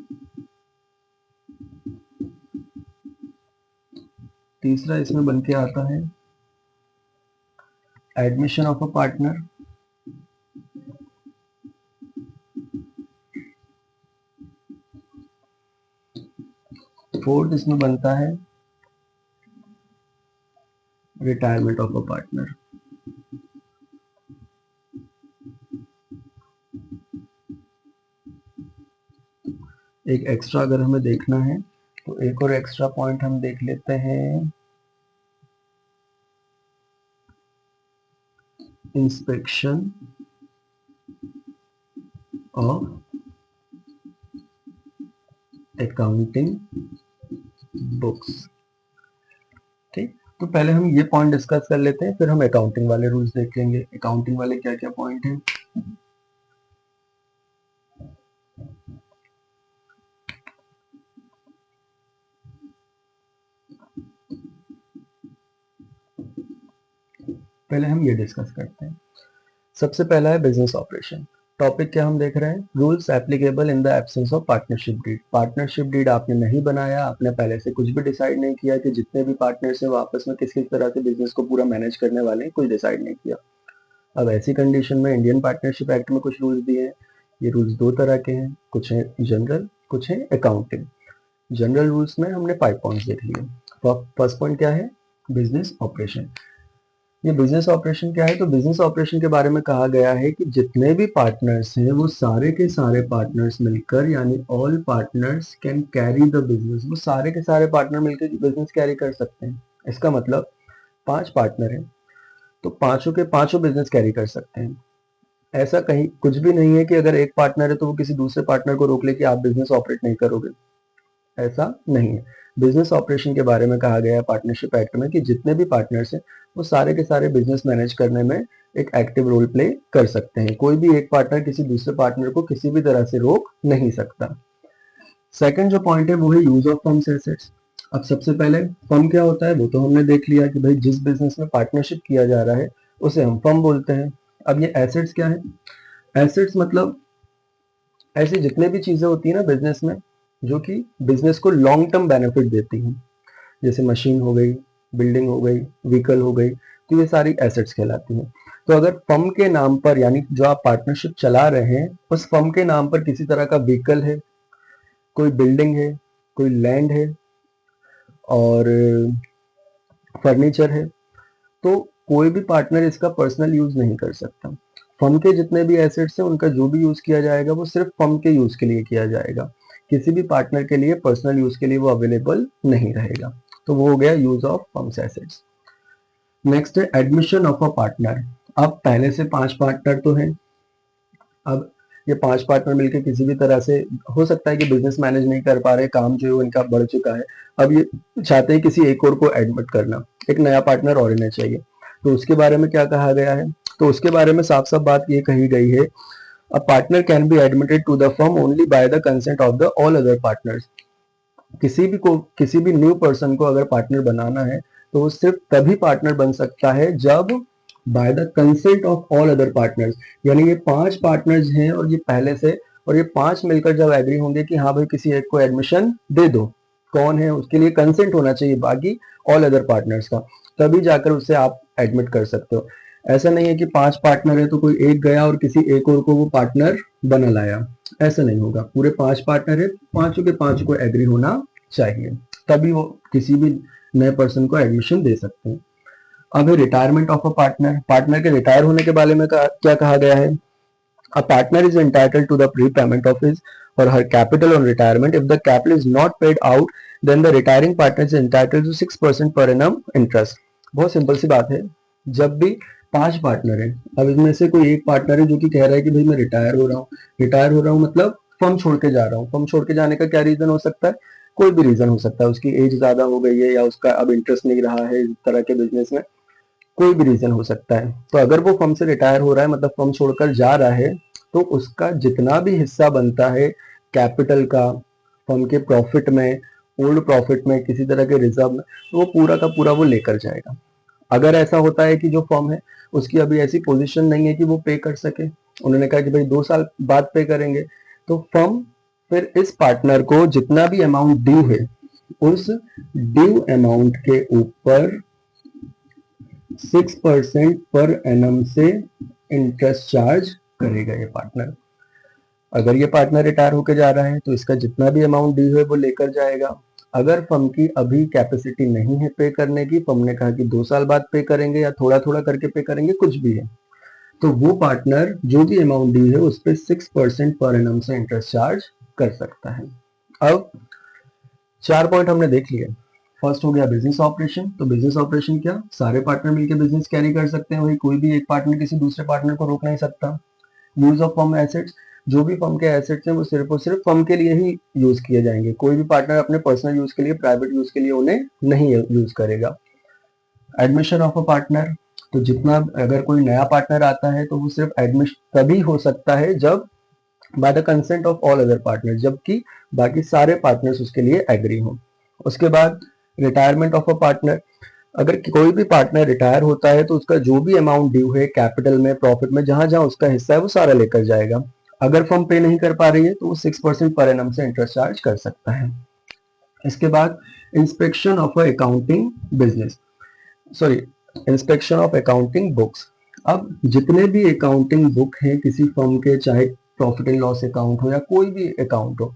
तीसरा इसमें बन के आता है admission of a partner. Fourth इसमें बनता है रिटायरमेंट ऑफ अ पार्टनर। एक एक्स्ट्रा अगर हमें देखना है तो एक और एक्स्ट्रा पॉइंट हम देख लेते हैं, इंस्पेक्शन ऑफ अकाउंटिंग बुक्स। ठीक, तो पहले हम ये पॉइंट डिस्कस कर लेते हैं, फिर हम अकाउंटिंग वाले रूल्स देख लेंगे। अकाउंटिंग वाले क्या क्या पॉइंट हैं? पहले हम ये डिस्कस करते हैं। सबसे पहला है बिजनेस ऑपरेशन। टॉपिक क्या हम देख रहे हैं? Rules applicable in the absence of partnership deed. Partnership deed आपने नहीं बनाया, आपने पहले से कुछ भी डिसाइड नहीं किया कि जितने भी पार्टनर्स हैं वो आपस में किस किस तरह से बिजनेस को पूरा मैनेज करने वाले हैं, कुछ डिसाइड नहीं किया। अब ऐसी कंडीशन में इंडियन पार्टनरशिप एक्ट में कुछ रूल्स दिए हैं। ये रूल्स 2 तरह के हैं, कुछ हैं जनरल कुछ है अकाउंटिंग। जनरल रूल्स में हमने 5 पॉइंट्स देख लिए। फर्स्ट पॉइंट क्या है? Business operation. ये बिजनेस ऑपरेशन क्या है? तो बिजनेस ऑपरेशन के बारे में कहा गया है कि जितने भी पार्टनर्स हैं वो सारे के सारे पार्टनर्स मिलकर, यानी all partners can carry the business, वो सारे के सारे पार्टनर मिलकर बिजनेस कैरी कर सकते हैं। इसका मतलब 5 पार्टनर हैं तो पांचों के पांचों बिजनेस कैरी कर सकते हैं। ऐसा कहीं कुछ भी नहीं है कि अगर एक पार्टनर है तो वो किसी दूसरे पार्टनर को रोक ले कि आप बिजनेस ऑपरेट नहीं करोगे, ऐसा नहीं है। बिजनेस ऑपरेशन के बारे में कहा गया है पार्टनरशिप एक्ट में कि जितने भी पार्टनर्स हैं वो सारे के सारे बिजनेस मैनेज करने में एक एक्टिव रोल प्ले कर सकते हैं। कोई भी एक पार्टनर किसी दूसरे पार्टनर को किसी भी तरह से रोक नहीं सकता। सेकंड जो पॉइंट है वो है यूज ऑफ फर्म्स एसेट्स। अब सबसे पहले फर्म क्या होता है वो तो हमने देख लिया कि भाई जिस बिजनेस में पार्टनरशिप किया जा रहा है उसे हम फर्म बोलते हैं। अब ये एसेट्स क्या है? एसेट्स मतलब ऐसी जितने भी चीजें होती है ना बिजनेस में जो कि बिजनेस को लॉन्ग टर्म बेनिफिट देती हैं, जैसे मशीन हो गई, बिल्डिंग हो गई, व्हीकल हो गई, तो ये सारी एसेट्स कहलाती हैं। तो अगर फर्म के नाम पर, यानी जो आप पार्टनरशिप चला रहे हैं उस फर्म के नाम पर किसी तरह का व्हीकल है, कोई बिल्डिंग है, कोई लैंड है और फर्नीचर है, तो कोई भी पार्टनर इसका पर्सनल यूज नहीं कर सकता। फर्म के जितने भी एसेट्स हैं उनका जो भी यूज किया जाएगा वो सिर्फ फर्म के यूज के लिए किया जाएगा। किसी भी पार्टनर के लिए पर्सनल यूज के लिए वो अवेलेबल नहीं रहेगा। तो वो हो गया use of firms assets. Next है एडमिशन ऑफ अ पार्टनर। अब पहले से 5 पार्टनर तो हैं, अब ये 5 पार्टनर मिलकर किसी भी तरह से, हो सकता है कि बिजनेस मैनेज नहीं कर पा रहे, काम जो है इनका बढ़ चुका है, अब ये चाहते हैं किसी एक और को एडमिट करना, एक नया पार्टनर और इन्हें चाहिए। तो उसके बारे में क्या कहा गया है? तो उसके बारे में साफ साफ बात ये कही गई है, a partner can be admitted to the firm only by the consent of the all other partners. किसी भी न्यू पर्सन को अगर पार्टनर बनाना है तो वो सिर्फ तभी पार्टनर बन सकता है जब bye the consent of all other partners, यानी ये 5 पार्टनर्स हैं और ये पहले से, और ये 5 मिलकर जब एग्री होंगे कि हाँ भाई किसी एक को एडमिशन दे दो, कौन है उसके लिए कंसेंट होना चाहिए बाकी ऑल अदर पार्टनर्स का, तभी जाकर उसे आप एडमिट कर सकते हो। ऐसा नहीं है कि 5 पार्टनर है तो कोई एक गया और किसी एक और को वो पार्टनर बना लाया, ऐसा नहीं होगा। पूरे 5 पार्टनर है, पांचों के पांचों को एग्री होना चाहिए, तभी वो किसी भी नए पर्सन को एडमिशन दे सकते हैं। अब है retirement of a partner. Partner के रिटायर होने के बारे में क्या कहा गया है? A partner is entitled to the pre payment of his or her capital on retirement. If the capital is not paid out, then the retiring partner is entitled to 6% per annum interest. बहुत simple सी बात है, जब भी 5 partner है, अब इनमें से कोई एक पार्टनर है जो कि कह रहा है कि भाई मैं रिटायर हो रहा हूँ, रिटायर हो रहा हूँ मतलब फर्म छोड़ के जा रहा हूँ। फर्म छोड़ के जाने का क्या रीजन हो सकता है? कोई भी रीजन हो सकता है, उसकी एज ज्यादा हो गई है या उसका अब इंटरेस्ट नहीं रहा है इस तरह के बिजनेस में, कोई भी रीजन हो सकता है। तो अगर वो फर्म से रिटायर हो रहा है मतलब फर्म छोड़कर जा रहा है, तो उसका जितना भी हिस्सा बनता है कैपिटल का, फर्म के प्रॉफिट में, ओल्ड प्रॉफिट में, किसी तरह के रिजर्व में, तो वो पूरा का पूरा वो लेकर जाएगा। अगर ऐसा होता है कि जो फर्म है उसकी अभी ऐसी पोजीशन नहीं है कि वो पे कर सके, उन्होंने कहा कि भाई 2 साल बाद पे करेंगे, तो फर्म फिर इस पार्टनर को जितना भी अमाउंट ड्यू है उस ड्यू अमाउंट के ऊपर 6% पर एनम से इंटरेस्ट चार्ज करेगा ये पार्टनर। अगर ये पार्टनर रिटायर होकर जा रहा है तो इसका जितना भी अमाउंट ड्यू है वो लेकर जाएगा। अगर फर्म की अभी कैपेसिटी नहीं है पे करने की, फर्म ने कहा कि 2 साल बाद पे करेंगे या थोड़ा थोड़ा करके पे करेंगे, कुछ भी है, तो वो पार्टनर जो भी अमाउंट ड्यू है उस पर 6% पर एनम से इंटरेस्ट चार्ज कर सकता है। अब 4 पॉइंट हमने देख लिए। फर्स्ट हो गया बिजनेस ऑपरेशन। तो बिजनेस ऑपरेशन क्या? सारे पार्टनर मिलकर बिजनेस कैरी कर सकते हैं, वही कोई भी एक पार्टनर किसी दूसरे पार्टनर को रोक नहीं सकता। यूज ऑफ फर्म एसेट्स, जो भी फर्म के एसेट्स हैं वो सिर्फ और सिर्फ फर्म के लिए ही यूज किए जाएंगे, कोई भी पार्टनर अपने पर्सनल यूज के लिए, प्राइवेट यूज के लिए उन्हें नहीं यूज करेगा। एडमिशन ऑफ अ पार्टनर, तो जितना अगर कोई नया पार्टनर आता है तो वो सिर्फ एडमिशन तभी हो सकता है जब bye the consent of all other partner, जबकि बाकी सारे पार्टनर्स उसके लिए एग्री हों। उसके बाद रिटायरमेंट ऑफ अ पार्टनर, अगर कोई भी पार्टनर रिटायर होता है तो उसका जो भी अमाउंट ड्यू है कैपिटल में, प्रॉफिट में, जहां जहां उसका हिस्सा है वो सारा लेकर जाएगा। अगर फर्म पे नहीं कर पा रही है तो वो 6% पर एनम से इंटरेस्ट चार्ज कर सकता है। इसके बाद inspection of accounting business, sorry, inspection of accounting books. अब जितने भी अकाउंटिंग बुक हैं किसी फर्म के, चाहे प्रॉफिट एंड लॉस अकाउंट हो या कोई भी अकाउंट हो,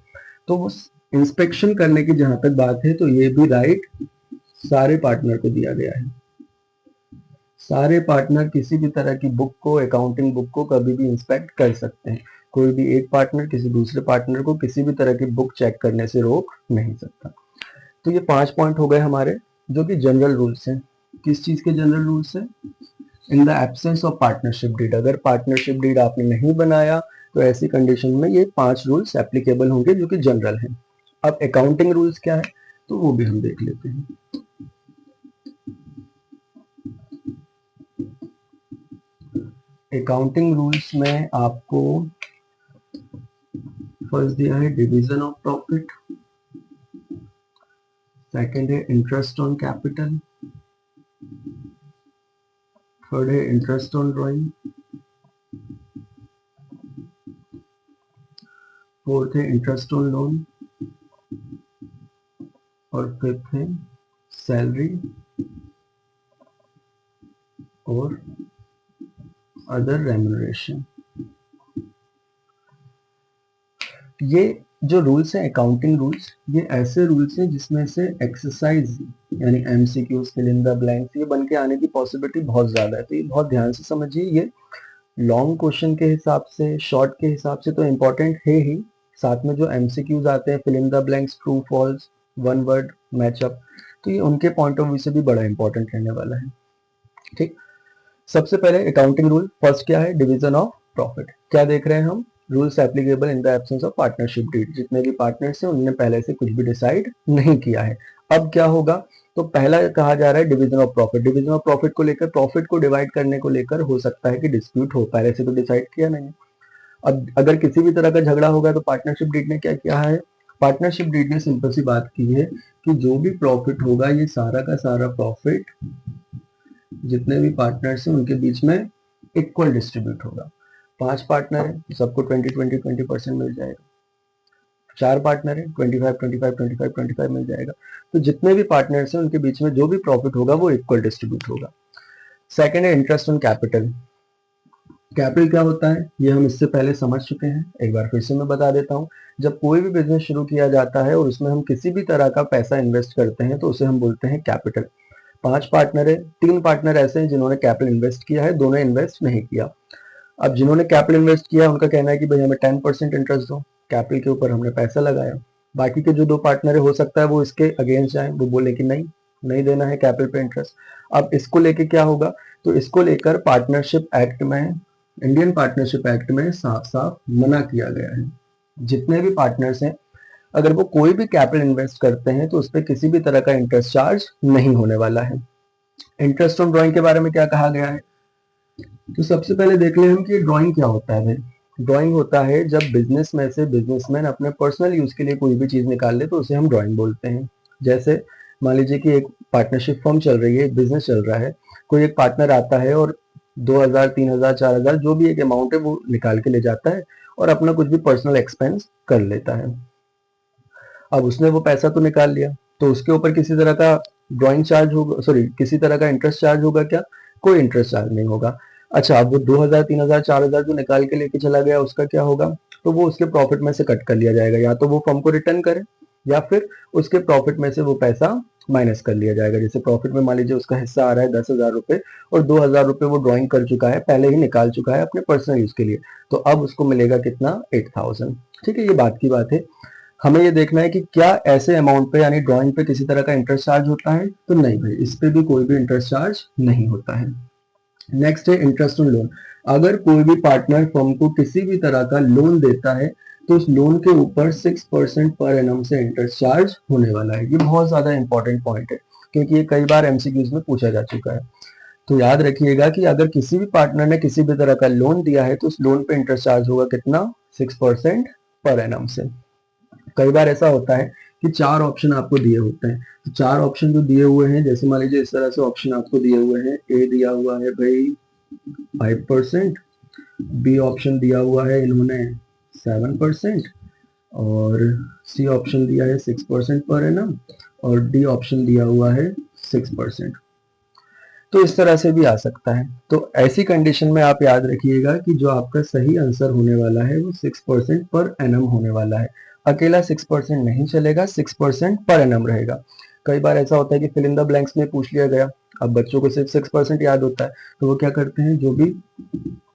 तो वो इंस्पेक्शन करने की जहां तक बात है तो ये भी राइट सारे पार्टनर को दिया गया है। सारे पार्टनर किसी भी तरह की बुक को, अकाउंटिंग बुक को कभी भी इंस्पेक्ट कर सकते हैं। कोई भी एक पार्टनर किसी दूसरे पार्टनर को किसी भी तरह की बुक चेक करने से रोक नहीं सकता। तो ये 5 पॉइंट हो गए हमारे, जो कि जनरल रूल्स हैं। किस चीज के जनरल रूल्स हैं? In the absence of partnership deed, अगर पार्टनरशिप डीड आपने नहीं बनाया तो ऐसी कंडीशन में ये 5 रूल्स एप्लीकेबल होंगे, जो कि जनरल हैं। अब अकाउंटिंग रूल्स क्या है, तो वो भी हम देख लेते हैं। अकाउंटिंग रूल्स में आपको फर्स्ट दिया है डिवीजन ऑफ प्रॉफिट, सेकंड है इंटरेस्ट ऑन कैपिटल, थर्ड है इंटरेस्ट ऑन ड्राइंग, फोर्थ है इंटरेस्ट ऑन लोन, और फिफ्थ है सैलरी और अदर रेम्युनरेशन। ये जो रूल्स हैं अकाउंटिंग रूल्स, ये ऐसे रूल्स हैं जिसमें से एक्सरसाइज यानी MCQs, fill in the blanks, ये बन के आने की पॉसिबिलिटी बहुत ज्यादा है। तो ये बहुत ध्यान से समझिए। ये लॉन्ग क्वेश्चन के हिसाब से, शॉर्ट के हिसाब से तो इम्पोर्टेंट है ही, साथ में जो एमसीक्यूज आते हैं, fill in the blanks, true false, one word matchup, तो ये उनके पॉइंट ऑफ व्यू से भी बड़ा इंपॉर्टेंट रहने वाला है। ठीक, सबसे पहले अकाउंटिंग रूल फर्स्ट क्या है? Division of profit. क्या देख रहे हैं हम? Rules applicable in the absence of partnership deed. जितने भी पार्टनर्स हैं उन्होंने पहले से कुछ भी डिसाइड नहीं किया है। अब क्या होगा? तो पहला कहा जा रहा है division of profit. Division of profit को लेकर, प्रॉफिट को डिवाइड करने को लेकर हो सकता है कि डिस्प्यूट हो, पहले से तो डिसाइड किया नहीं। अब अगर किसी भी तरह का झगड़ा होगा तो पार्टनरशिप डीड ने क्या किया है? पार्टनरशिप डीड ने सिंपल सी बात की है कि जो भी प्रॉफिट होगा, ये सारा का सारा प्रॉफिट जितने भी पार्टनर्स हैं उनके बीच में इक्वल डिस्ट्रीब्यूट होगा। 5 पार्टनर है, सबको 20-20-20% मिल जाएगा। 4 पार्टनर है, 25-25-25-25 मिल जाएगा। तो जितने भी पार्टनर्स हैं उनके बीच में जो भी प्रॉफिट होगा वो इक्वल डिस्ट्रीब्यूट होगा। सेकंड है इंटरेस्ट ऑन कैपिटल। कैपिटल क्या होता है ये हम इससे पहले समझ चुके हैं, एक बार फिर से मैं बता देता हूँ। जब कोई भी बिजनेस शुरू किया जाता है और उसमें हम किसी भी तरह का पैसा इन्वेस्ट करते हैं तो उसे हम बोलते हैं कैपिटल। 5 पार्टनर है, 3 पार्टनर ऐसे हैं जिन्होंने कैपिटल इन्वेस्ट किया है, दोनों इन्वेस्ट नहीं किया। अब जिन्होंने कैपिटल इन्वेस्ट किया उनका कहना है कि भाई हमें 10% इंटरेस्ट दो, कैपिटल के ऊपर हमने पैसा लगाया। बाकी के जो 2 पार्टनर है, हो सकता है वो इसके अगेंस्ट जाए, वो बोले कि नहीं, नहीं देना है कैपिटल पे इंटरेस्ट। अब इसको लेके क्या होगा? तो इसको लेकर पार्टनरशिप एक्ट में, इंडियन पार्टनरशिप एक्ट में साफ साफ मना किया गया है। जितने भी पार्टनर्स हैं, अगर वो कोई भी कैपिटल इन्वेस्ट करते हैं तो उस पर किसी भी तरह का इंटरेस्ट चार्ज नहीं होने वाला है। इंटरेस्ट ऑन ड्राइंग के बारे में क्या कहा गया है? तो सबसे पहले देख लें हम कि ड्राइंग क्या होता है। भाई ड्राइंग होता है जब बिजनेस में से बिजनेसमैन अपने पर्सनल यूज के लिए कोई भी चीज निकाल ले तो उसे हम ड्राइंग बोलते हैं। जैसे मान लीजिए कि एक पार्टनरशिप फर्म चल रही है, एक बिजनेस चल रहा है, कोई एक पार्टनर आता है और 2000, 3000, 4000 जो भी एक अमाउंट है वो निकाल के ले जाता है और अपना कुछ भी पर्सनल एक्सपेंस कर लेता है। अब उसने वो पैसा तो निकाल लिया, तो उसके ऊपर किसी तरह का ड्राइंग चार्ज होगा, सॉरी किसी तरह का इंटरेस्ट चार्ज होगा क्या? कोई इंटरेस्ट चार्ज नहीं होगा। अच्छा, अब वो 2000, 3000, 4000 जो निकाल के लेके चला गया उसका क्या होगा? तो वो उसके प्रॉफिट में से कट कर लिया जाएगा, या तो वो फर्म को रिटर्न करे या फिर उसके प्रॉफिट में से वो पैसा माइनस कर लिया जाएगा। जैसे प्रॉफिट में मान लीजिए उसका हिस्सा आ रहा है 10,000 रुपए और 2000 रुपए वो ड्राइंग कर चुका है, पहले ही निकाल चुका है अपने पर्सनल यूज के लिए, तो अब उसको मिलेगा कितना? 8000। ठीक है, ये बात की बात है। हमें ये देखना है कि क्या ऐसे अमाउंट पे यानी ड्राइंग पे किसी तरह का इंटरेस्ट चार्ज होता है? तो नहीं भाई, इस पे भी कोई भी इंटरेस्ट चार्ज नहीं होता है। नेक्स्ट है इंटरेस्ट ऑन लोन। अगर कोई भी पार्टनर फर्म को किसी भी तरह का लोन देता है तो उस लोन के ऊपर 6% पर एनम से इंटरेस्ट चार्ज होने वाला है। ये बहुत ज्यादा इंपॉर्टेंट पॉइंट है क्योंकि ये कई बार एमसीक्यूज में पूछा जा चुका है। तो याद रखिएगा कि अगर किसी भी पार्टनर ने किसी भी तरह का लोन दिया है तो उस लोन पे इंटरेस्ट चार्ज होगा कितना? 6% पर एनम से। कई बार ऐसा होता है कि 4 ऑप्शन आपको दिए होते हैं, तो 4 ऑप्शन जो दिए हुए हैं, जैसे मान लीजिए इस तरह से ऑप्शन आपको दिए हुए हैं। ए दिया हुआ है भाई 5%, बी ऑप्शन दिया हुआ है इन्होंने 7% और सी ऑप्शन दिया है 6% पर एनम और डी ऑप्शन दिया हुआ है 6%। तो इस तरह से भी आ सकता है। तो ऐसी कंडीशन में आप याद रखिएगा कि जो आपका सही आंसर होने वाला है वो 6% पर एनम होने वाला है। अकेला 6% नहीं चलेगा, 6% पर एनम रहेगा। कई बार ऐसा होता है कि फिल इन द ब्लैंक्स में पूछ लिया गया, अब बच्चों को सिर्फ 6% याद होता है, तो वो क्या करते हैं, जो भी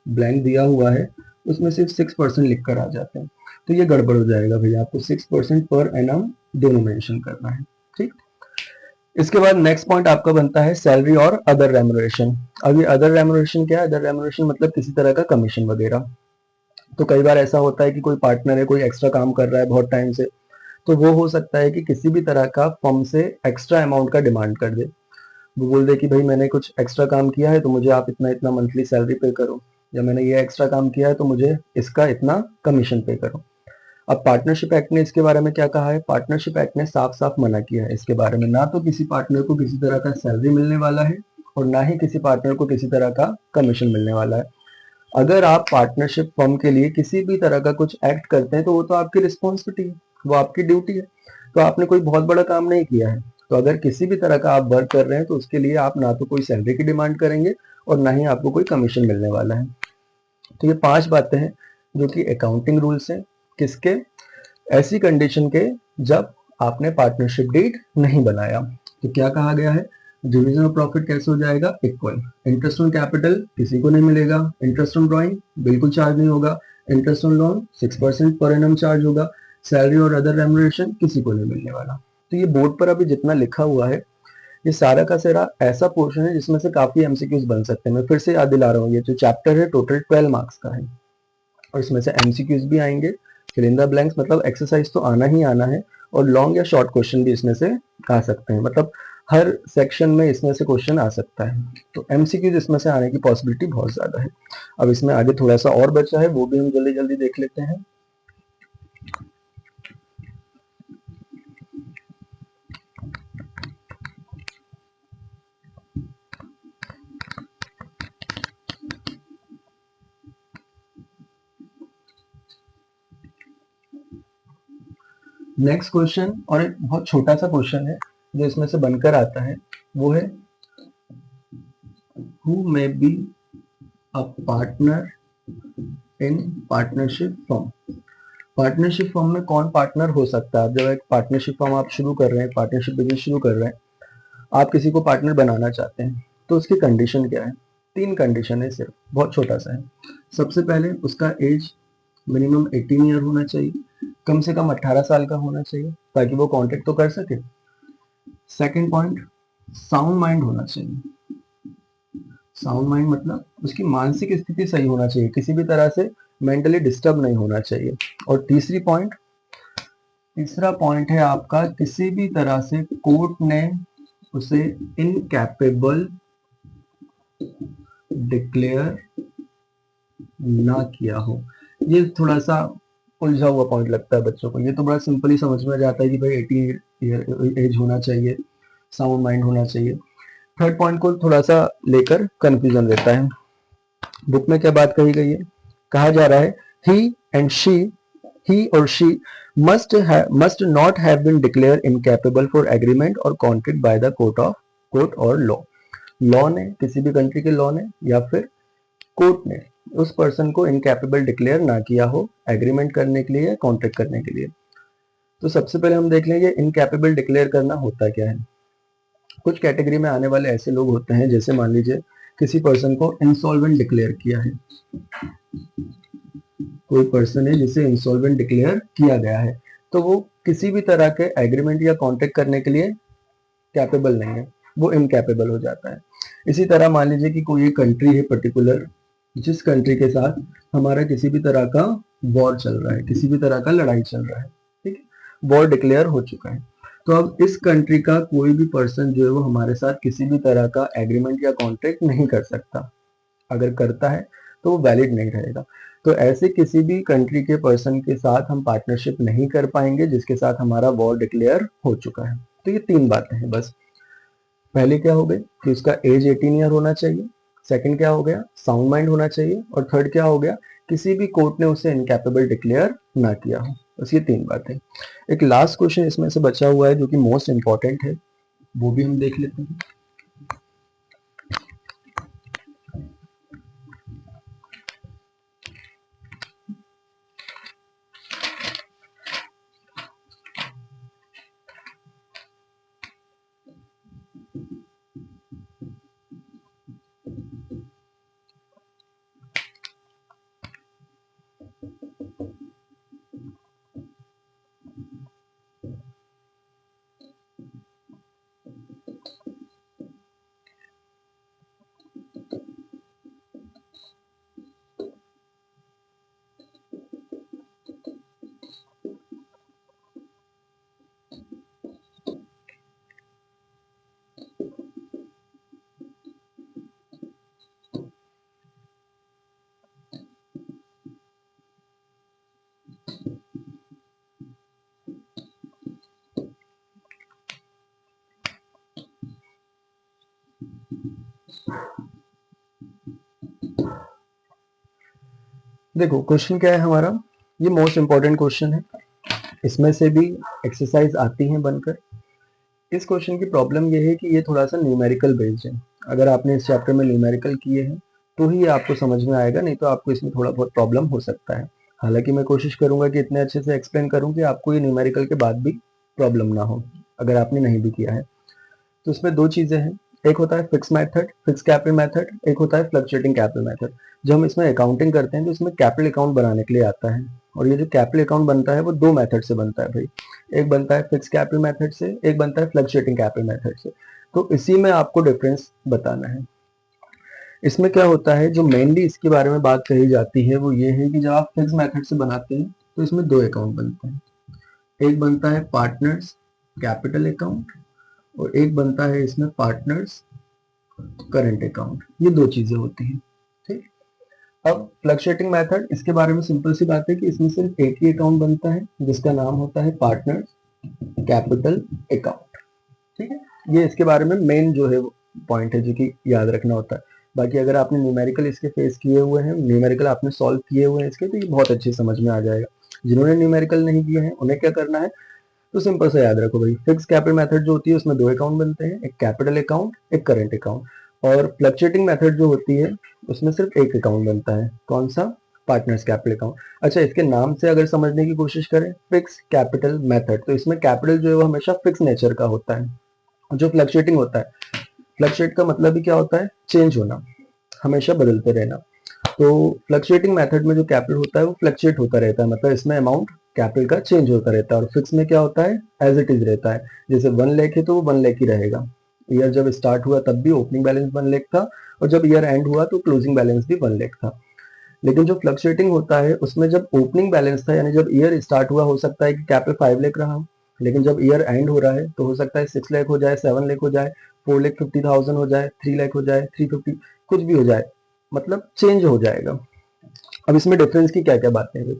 ब्लैंक दिया हुआ है उसमें सिर्फ 6% लिख कर आ जाते हैं, तो ये गड़बड़ हो जाएगा भैया, आपको 6% पर एनम दोनों मेंशन करना है। ठीक, इसके बाद नेक्स्ट पॉइंट आपका बनता है सैलरी और अदर रेम्युनरेशन। अब ये अदर रेम्युनरेशन क्या है? अदर रेम्युनरेशन मतलब किसी तरह का कमीशन वगैरह। तो कई बार ऐसा होता है कि कोई पार्टनर है, कोई एक्स्ट्रा काम कर रहा है बहुत टाइम से, तो वो हो सकता है कि किसी भी तरह का फर्म से एक्स्ट्रा अमाउंट का डिमांड कर दे। वो बोल दे कि भाई मैंने कुछ एक्स्ट्रा काम किया है तो मुझे आप इतना इतना मंथली सैलरी पे करो, या मैंने ये एक्स्ट्रा काम किया है तो मुझे इसका इतना कमीशन पे करो। अब पार्टनरशिप एक्ट ने इसके बारे में क्या कहा है? पार्टनरशिप एक्ट ने साफ साफ मना किया है इसके बारे में, ना तो किसी पार्टनर को किसी तरह का सैलरी मिलने वाला है और ना ही किसी पार्टनर को किसी तरह का कमीशन मिलने वाला है। अगर आप पार्टनरशिप फर्म के लिए किसी भी तरह का कुछ एक्ट करते हैं तो वो तो आपकी रिस्पॉन्सिबिलिटी है, वो आपकी ड्यूटी है, तो आपने कोई बहुत बड़ा काम नहीं किया है। तो अगर किसी भी तरह का आप वर्क कर रहे हैं तो उसके लिए आप ना तो कोई सैलरी की डिमांड करेंगे और ना ही आपको कोई कमीशन मिलने वाला है। तो ये 5 बातें हैं जो कि अकाउंटिंग रूल्स हैं, किसके? ऐसी कंडीशन के जब आपने पार्टनरशिप डीड नहीं बनाया। तो क्या कहा गया है? डिवीजन ऑफ प्रॉफिट कैसे हो जाएगा? इक्वल। इंटरेस्ट ऑन कैपिटल किसी को नहीं मिलेगा, इंटरेस्ट ऑन ड्रॉइंग बिल्कुल चार्ज नहीं होगा, interest on loan 6% per annum charge होगा, सैलरी और अदर रेम्युनरेशन किसी को नहीं मिलने वाला। तो ये बोर्ड पर अभी जितना लिखा हुआ है ये सारा का सारा ऐसा पोर्शन है जिसमें से काफी एमसीक्यूज बन सकते हैं। मैं फिर से याद दिला रहा हूँ, ये जो चैप्टर है टोटल 12 मार्क्स का है और इसमें से एमसीक्यूज भी आएंगे, फिल इन द ब्लैंक्स मतलब एक्सरसाइज तो आना ही आना है, और लॉन्ग या शॉर्ट क्वेश्चन भी इसमें से आ सकते हैं, मतलब हर सेक्शन में इसमें से क्वेश्चन आ सकता है। तो एमसीक्यूज इसमें से आने की पॉसिबिलिटी बहुत ज्यादा है। अब इसमें आगे थोड़ा सा और बचा है, वो भी हम जल्दी जल्दी देख लेते हैं। नेक्स्ट क्वेश्चन, और एक बहुत छोटा सा क्वेश्चन है जो इसमें से बनकर आता है, वो है who may be a partner in partnership firm. Partnership firm में कौन पार्टनर हो सकता है? जब एक पार्टनरशिप फर्म आप शुरू कर रहे हैं, पार्टनरशिप बिजनेस शुरू कर रहे हैं, आप किसी को पार्टनर बनाना चाहते हैं, तो उसकी कंडीशन क्या है? 3 कंडीशन है, सिर्फ बहुत छोटा सा है। सबसे पहले उसका एज मिनिमम 18 ईयर होना चाहिए, कम से कम 18 साल का होना चाहिए ताकि वो कॉन्टेक्ट तो कर सके। सेकेंड पॉइंट, साउंड माइंड होना चाहिए। साउंड माइंड मतलब उसकी मानसिक स्थिति सही होना चाहिए, किसी भी तरह से मेंटली डिस्टर्ब नहीं होना चाहिए। और तीसरा पॉइंट है आपका, किसी भी तरह से कोर्ट ने उसे इनकैपेबल डिक्लेयर ना किया हो। ये थोड़ा सा उलझा हुआ पॉइंट लगता है बच्चों को, ये तो बड़ा सिंपल ही समझ में जाता है कि भाई 18 ईयर एज होना चाहिए, साउंड माइंड होना चाहिए। थर्ड पॉइंट को थोड़ा सा लेकर कंफ्यूजन रहता है। बुक में क्या बात कही गई है? कहा जा रहा है he or she must not have been declared incapable for agreement or contract by the court or law। Law ने, किसी भी कंट्री के लॉ ने या फिर कोर्ट ने उस पर्सन को इनकैपेबल डिक्लेयर ना किया हो एग्रीमेंट करने के लिए या कॉन्ट्रैक्ट करने के लिए। तो सबसे पहले हम देख लेंगे इनकैपेबल डिक्लेयर करना होता क्या है। कुछ कैटेगरी में आने वाले ऐसे लोग होते हैं, जैसे मान लीजिए किसी पर्सन को इंसॉल्वेंट डिक्लेयर किया है, कोई पर्सन है जिसे इंसॉल्वेंट डिक्लेयर किया गया है, तो वो किसी भी तरह के एग्रीमेंट या कॉन्ट्रैक्ट करने के लिए कैपेबल नहीं है, वो इनकैपेबल हो जाता है। इसी तरह मान लीजिए कि कोई एक कंट्री है पर्टिकुलर, जिस कंट्री के साथ हमारा किसी भी तरह का वॉर चल रहा है, किसी भी तरह का लड़ाई चल रहा है, ठीक है, वॉर डिक्लेयर हो चुका है। तो अब इस कंट्री का कोई भी पर्सन जो है वो हमारे साथ किसी भी तरह का एग्रीमेंट या कॉन्ट्रैक्ट नहीं कर सकता, अगर करता है तो वो वैलिड नहीं रहेगा। तो ऐसे किसी भी कंट्री के पर्सन के साथ हम पार्टनरशिप नहीं कर पाएंगे जिसके साथ हमारा वॉर डिक्लेयर हो चुका है। तो ये 3 बातें हैं बस। पहले क्या हो गई कि उसका एज 18 ईयर होना चाहिए, सेकंड क्या हो गया, साउंड माइंड होना चाहिए, और थर्ड क्या हो गया, किसी भी कोर्ट ने उसे इनकैपेबल डिक्लेयर ना किया हो। बस ये 3 बातें। एक लास्ट क्वेश्चन इसमें से बचा हुआ है जो कि मोस्ट इंपॉर्टेंट है, वो भी हम देख लेते हैं। देखो क्वेश्चन क्या है हमारा, ये मोस्ट इंपॉर्टेंट क्वेश्चन है, इसमें से भी एक्सरसाइज आती है बनकर। इस क्वेश्चन की प्रॉब्लम ये है कि ये थोड़ा सा न्यूमेरिकल बेस्ड है। अगर आपने इस चैप्टर में न्यूमेरिकल किए हैं तो ही ये आपको समझ में आएगा, नहीं तो आपको इसमें थोड़ा बहुत प्रॉब्लम हो सकता है। हालांकि मैं कोशिश करूंगा कि इतने अच्छे से एक्सप्लेन करूं कि आपको ये न्यूमेरिकल के बाद भी प्रॉब्लम ना हो, अगर आपने नहीं भी किया है। तो इसमें दो चीजें हैं, एक होता है fix method, fix capital method, एक होता है फ्लक्चुएटिंग कैपिटल मेथड। जब हम इसमें अकाउंटिंग करते हैं तो इसमें कैपिटल अकाउंट बनाने के लिए आता है, और ये जो कैपिटल अकाउंट बनता है वो दो मेथड से बनता है भाई। एक बनता है फिक्स कैपिटल मेथड से, एक बनता है फ्लक्चुएटिंग कैपिटल मेथड से। तो इसी में आपको डिफरेंस बताना है। इसमें क्या होता है, जो मेनली इसके बारे में बात कही जाती है वो ये है कि जब आप फिक्स मेथड से बनाते हैं तो इसमें दो अकाउंट बनते हैं। एक बनता है पार्टनर्स कैपिटल अकाउंट, और एक बनता है इसमें पार्टनर्स करंट अकाउंट। ये दो चीजें होती हैं, ठीक। अब फ्लक्चुएटिंग मेथड, इसके बारे में सिंपल सी बात है कि इसमें सिर्फ एक ही अकाउंट बनता है जिसका नाम होता है पार्टनर्स कैपिटल अकाउंट, ठीक है। ये इसके बारे में मेन जो है पॉइंट है जो कि याद रखना होता है। बाकी अगर आपने न्यूमेरिकल इसके फेस किए हुए हैं, न्यूमेरिकल आपने सॉल्व किए हुए हैं इसके, तो ये बहुत अच्छे समझ में आ जाएगा। जिन्होंने न्यूमेरिकल नहीं किए हैं उन्हें क्या करना है, तो सिंपल से याद रखो भाई, फिक्स कैपिटल मेथड जो होती है उसमें दो अकाउंट बनते हैं, एक कैपिटल अकाउंट, एक करंट अकाउंट। और फ्लक्चुएटिंग मेथड जो होती है उसमें सिर्फ एक अकाउंट बनता है, कौन सा, पार्टनर्स कैपिटल अकाउंट। अच्छा, इसके नाम से अगर समझने की कोशिश करें, फिक्स कैपिटल मेथड, तो इसमें कैपिटल जो है वो हमेशा फिक्स नेचर का होता है। जो फ्लक्चुएटिंग होता है, फ्लक्चुएट का मतलब ही क्या होता है, चेंज होना, हमेशा बदलते रहना। तो फ्लक्चुएटिंग मेथड में जो कैपिटल होता है वो फ्लक्चुएट होता रहता है, मतलब इसमें अमाउंट कैपिटल का चेंज होता रहता है। और फिक्स में क्या होता है, एज इट इज रहता है। जैसे 1 लाख है तो वो 1 लाख ही रहेगा। ईयर जब स्टार्ट हुआ तब भी ओपनिंग बैलेंस 1 लाख था, और जब ईयर एंड हुआ तो क्लोजिंग बैलेंस भी 1 लाख था। लेकिन जो फ्लक्चुएटिंग होता है उसमें जब ओपनिंग बैलेंस था, यानी जब ईयर स्टार्ट हुआ, हो सकता है कि कैपिटल 5 लाख रहा हो, लेकिन जब ईयर एंड हो रहा है तो हो सकता है 6 लाख हो जाए, 7 लाख हो जाए, 4,50,000 हो जाए, 3 लाख हो जाए, 350, कुछ भी हो जाए, मतलब चेंज हो जाएगा। अब इसमें डिफरेंस की क्या क्या बातें हैं।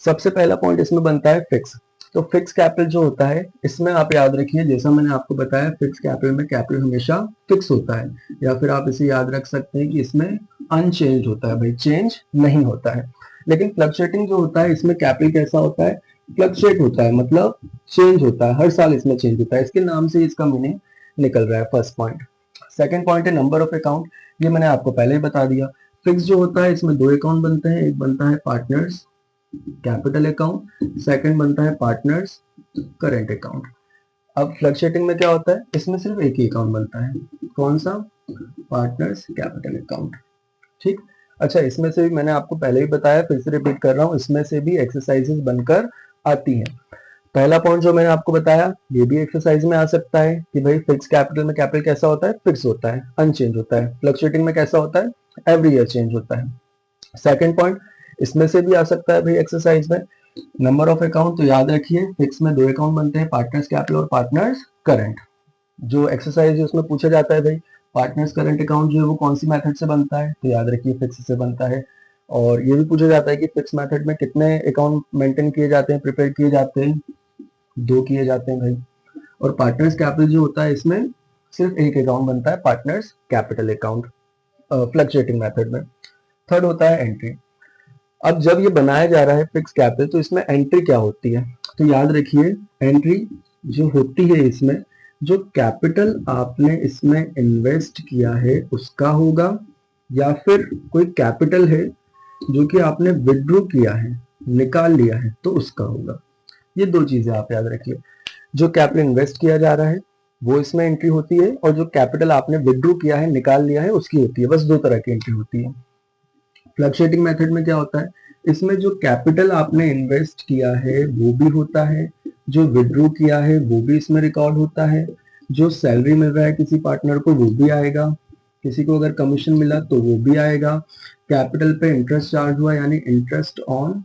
सबसे पहला पॉइंट इसमें बनता है फिक्स। तो फिक्स कैपिटल जो होता है इसमें आप याद रखिए, जैसा मैंने आपको बताया, फिक्स कैपिटल में कैपिटल हमेशा फिक्स होता है, या फिर आप इसे याद रख सकते हैं कि इसमें अनचेंज होता है, भाई चेंज नहीं होता है। लेकिन फ्लक्चुएटिंग जो होता है इसमें कैपिटल कैसा होता है, फ्लक्चुएट होता है, मतलब चेंज होता है, हर साल इसमें चेंज होता है। इसके नाम से इसका मीनिंग निकल रहा है, फर्स्ट पॉइंट। सेकेंड पॉइंट है नंबर ऑफ अकाउंट, ये मैंने आपको पहले ही बता दिया। फिक्स जो होता है इसमें दो अकाउंट बनते हैं, एक बनता है पार्टनर्स कैपिटल अकाउंट, सेकंड बनता है पार्टनर्स करेंट अकाउंट। अब फ्लक्चुएटिंग में क्या होता है, इसमें सिर्फ एक ही अकाउंट बनता है, कौन सा, पार्टनर्स कैपिटल अकाउंट, ठीक। अच्छा, इसमें से भी मैंने आपको पहले ही बताया, फिर से रिपीट कर रहा हूं, इसमें से भी एक्सरसाइजेस बनकर आती हैं। पहला पॉइंट जो मैंने आपको बताया ये भी एक्सरसाइज में आ सकता है कि भाई फिक्स कैपिटल में कैपिटल कैसा होता है, फिक्स होता है, अनचेंज होता है। फ्लक्चुएटिंग में कैसा होता है, एवरी ईयर चेंज होता है। सेकंड पॉइंट इसमें से भी आ सकता है भाई एक्सरसाइज में, नंबर ऑफ अकाउंट। तो याद रखिए फिक्स में दो अकाउंट बनते हैं, पार्टनर्स कैपिटल और पार्टनर्स करंट। जो एक्सरसाइज है उसमें पूछा जाता है भाई पार्टनर्स करंट अकाउंट जो है वो कौन सी मेथड से बनता है, तो याद रखिए फिक्स से बनता है। और ये भी पूछा जाता है कि फिक्स मेथड में कितने अकाउंट मेंटेन किए जाते हैं, प्रिपेयर किए जाते हैं, दो किए जाते हैं भाई। और पार्टनर्स कैपिटल जो होता है इसमें सिर्फ एक अकाउंट बनता है, partners capital account, fluctuating method में। थर्ड होता है एंट्री। अब जब ये बनाया जा रहा है फिक्स कैपिटल तो इसमें एंट्री क्या होती है, तो याद रखिए एंट्री जो होती है इसमें, जो कैपिटल आपने इसमें इन्वेस्ट किया है उसका होगा, या फिर कोई कैपिटल है जो कि आपने विड्रॉ किया है, निकाल लिया है, तो उसका होगा। ये दो चीजें आप याद रखिए, जो कैपिटल इन्वेस्ट किया जा रहा है वो इसमें एंट्री होती है, और जो कैपिटल आपने विड्रॉ किया है, निकाल लिया है, उसकी होती है। बस दो तरह की एंट्री होती है। फ्लक्चुएटिंग मेथड में क्या होता है, इसमें जो कैपिटल आपने इन्वेस्ट किया है वो भी होता है, जो विड्रॉ किया है वो भी इसमें रिकॉर्ड होता है, जो सैलरी मिल रहा है किसी पार्टनर को वो भी आएगा, किसी को अगर कमीशन मिला तो वो भी आएगा, कैपिटल पे इंटरेस्ट चार्ज हुआ यानी इंटरेस्ट ऑन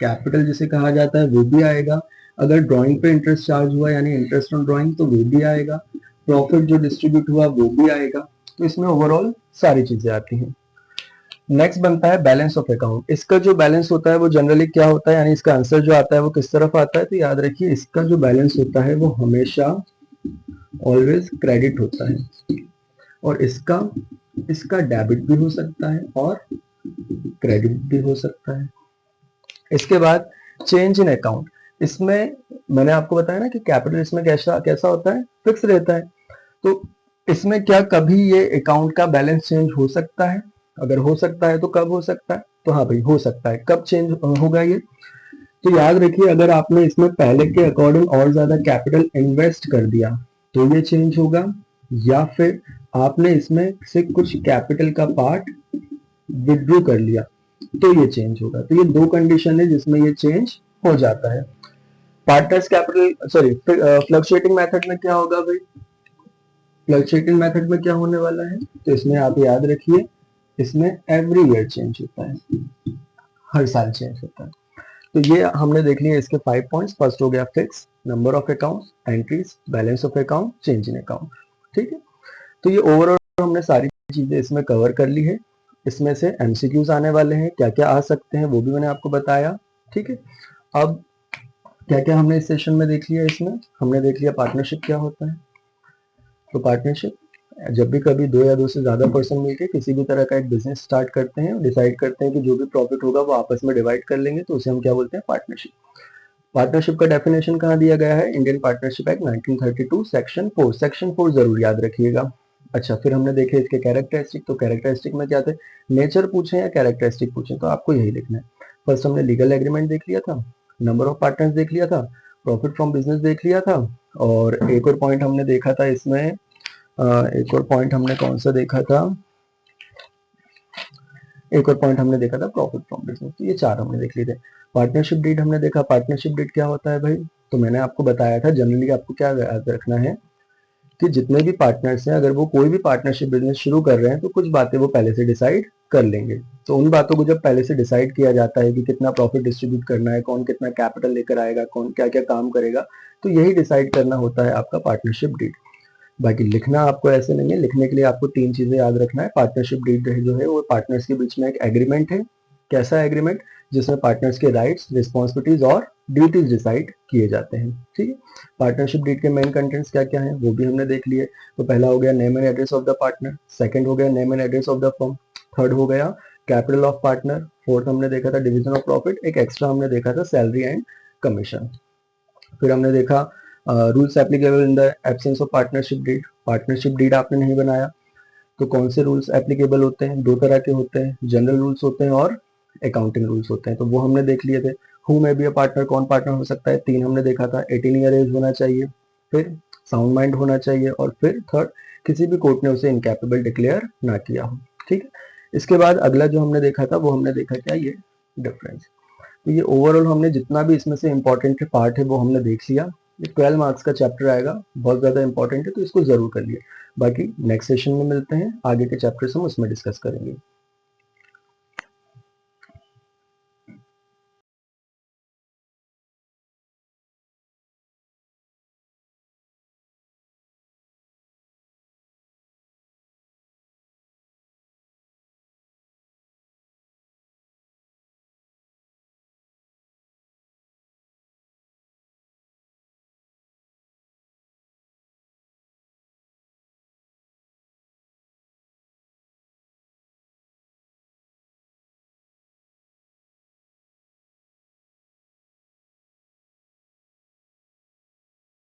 कैपिटल जिसे कहा जाता है वो भी आएगा, अगर ड्राइंग पे इंटरेस्ट चार्ज हुआ यानी इंटरेस्ट ऑन ड्राइंग तो वो भी आएगा, प्रॉफिट जो डिस्ट्रीब्यूट हुआ वो भी आएगा। तो इसमें ओवरऑल सारी चीजें आती हैं। नेक्स्ट बनता है बैलेंस ऑफ अकाउंट। इसका जो बैलेंस होता है वो जनरली क्या होता है, यानी इसका आंसर जो आता है वो किस तरफ आता है, तो याद रखिए इसका जो बैलेंस होता है वो हमेशा ऑलवेज क्रेडिट होता है। और इसका डेबिट भी हो सकता है और क्रेडिट भी हो सकता है। इसके बाद चेंज इन अकाउंट, इसमें मैंने आपको बताया ना कि कैपिटल इसमें कैसा कैसा होता है, फिक्स रहता है। तो इसमें क्या कभी ये अकाउंट का बैलेंस चेंज हो सकता है? अगर हो सकता है तो कब हो सकता है? तो हाँ भाई हो सकता है। कब चेंज होगा ये? तो याद रखिए, अगर आपने इसमें पहले के अकॉर्डिंग और ज्यादा कैपिटल इन्वेस्ट कर दिया तो ये चेंज होगा, या फिर आपने इसमें से कुछ कैपिटल का पार्ट विड्रॉ कर लिया तो ये चेंज होगा। तो ये दो कंडीशन है जिसमें ये चेंज हो जाता है। Partners capital sorry fluctuating method में क्या होगा भाई? फ्लक्चुएटिंग मेथड में क्या होने वाला है? तो इसमें आप याद रखिए, इसमें एवरी ईयर चेंज होता है, हर साल चेंज होता है। तो ये हमने देख लिया इसके 5 पॉइंट्स। फर्स्ट हो गया fix, number of accounts, entries, balance of account, change in account. ठीक है, तो ये ओवरऑल हमने सारी चीजें इसमें कवर कर ली है। इसमें से एमसीक्यूज आने वाले हैं, क्या क्या आ सकते हैं वो भी मैंने आपको बताया। ठीक है, अब क्या क्या हमने इस सेशन में देख लिया? इसमें हमने देख लिया पार्टनरशिप क्या होता है। तो पार्टनरशिप जब भी कभी दो या दो से ज्यादा पर्सन मिलकर किसी भी तरह का एक बिजनेस स्टार्ट करते हैं, डिसाइड करते हैं कि जो भी प्रॉफिट होगा वो आपस में डिवाइड कर लेंगे, तो उसे हम क्या बोलते हैं? पार्टनरशिप। पार्टनरशिप का डेफिनेशन कहाँ दिया गया है? Indian partnership act 1932 section 4। Section 4 जरूर याद रखिएगा। अच्छा, फिर हमने देखे इसके कैरेक्टरिस्टिक। तो कैरेक्टरिस्टिक में क्या थे? नेचर पूछे या कैरेक्टरिस्टिक पूछे तो आपको यही लिखना है। फर्स्ट हमने लीगल एग्रीमेंट देख लिया था, नंबर ऑफ पार्टनर्स देख लिया था, प्रॉफिट फ्रॉम बिजनेस देख लिया था, और एक और पॉइंट हमने देखा था इसमें, एक और पॉइंट हमने कौन सा देखा था? एक और पॉइंट हमने देखा था प्रॉफिट फ्रॉम बिजनेस। तो ये चार हमने देख लिए थे। पार्टनरशिप डीड हमने देखा। पार्टनरशिप डीड क्या होता है भाई? तो मैंने आपको बताया था, जनरली आपको क्या याद रखना है कि जितने भी पार्टनर्स हैं, अगर वो कोई भी पार्टनरशिप बिजनेस शुरू कर रहे हैं तो कुछ बातें वो पहले से डिसाइड कर लेंगे। तो उन बातों को जब पहले से डिसाइड किया जाता है कि कितना प्रॉफिट डिस्ट्रीब्यूट करना है, कौन कितना कैपिटल लेकर आएगा, कौन क्या क्या काम करेगा, तो यही डिसाइड करना होता है आपका पार्टनरशिप डीड। बाकी लिखना आपको ऐसे नहीं है, लिखने के लिए आपको तीन चीजें याद रखना है। पार्टनरशिप डीड जो है वो पार्टनर्स के बीच में एक एग्रीमेंट है। कैसा एग्रीमेंट? जिसमें पार्टनर्स के राइट्स, रिस्पॉन्सिबिलिटीज और ड्यूटीज डिसाइड किए जाते हैं। ठीक है, पार्टनरशिप डीड के मेन कंटेंट्स क्या क्या हैं वो भी हमने देख लिए। तो पहला हो गया name and address of the partner, second हो गया name and address of the firm, third हो गया कैपिटल ऑफ पार्टनर, फोर्थ हमने देखा था डिवीजन ऑफ प्रॉफिट, एक एक्स्ट्रा हमने देखा था सैलरी एंड कमीशन। फिर हमने देखा rules applicable in the absence of partnership deed. Partnership deed आपने नहीं बनाया तो कौन से रूल्स एप्लीकेबल होते हैं? दो तरह के होते हैं, जनरल रूल्स होते हैं और अकाउंटिंग रूल्स होते हैं। तो वो हमने देख लिए थे। Who may be a partner, कौन पार्टनर हो सकता है? तीन हमने देखा था। 18 ईयर एज होना चाहिए, फिर साउंड माइंड होना चाहिए, और फिर थर्ड, किसी भी कोर्ट ने उसे इनकैपेबल डिक्लेयर ना किया हो। ठीक है, इसके बाद अगला जो हमने देखा था वो हमने देखा क्या? ये डिफरेंस। तो ये ओवरऑल हमने जितना भी इसमें से इंपॉर्टेंट पार्ट है वो हमने देख लिया। ये 12 मार्क्स का चैप्टर आएगा, बहुत ज्यादा इंपॉर्टेंट है, तो इसको जरूर कर लिए। बाकी नेक्स्ट सेशन में मिलते हैं, आगे के चैप्टर्स हम उसमें डिस्कस करेंगे।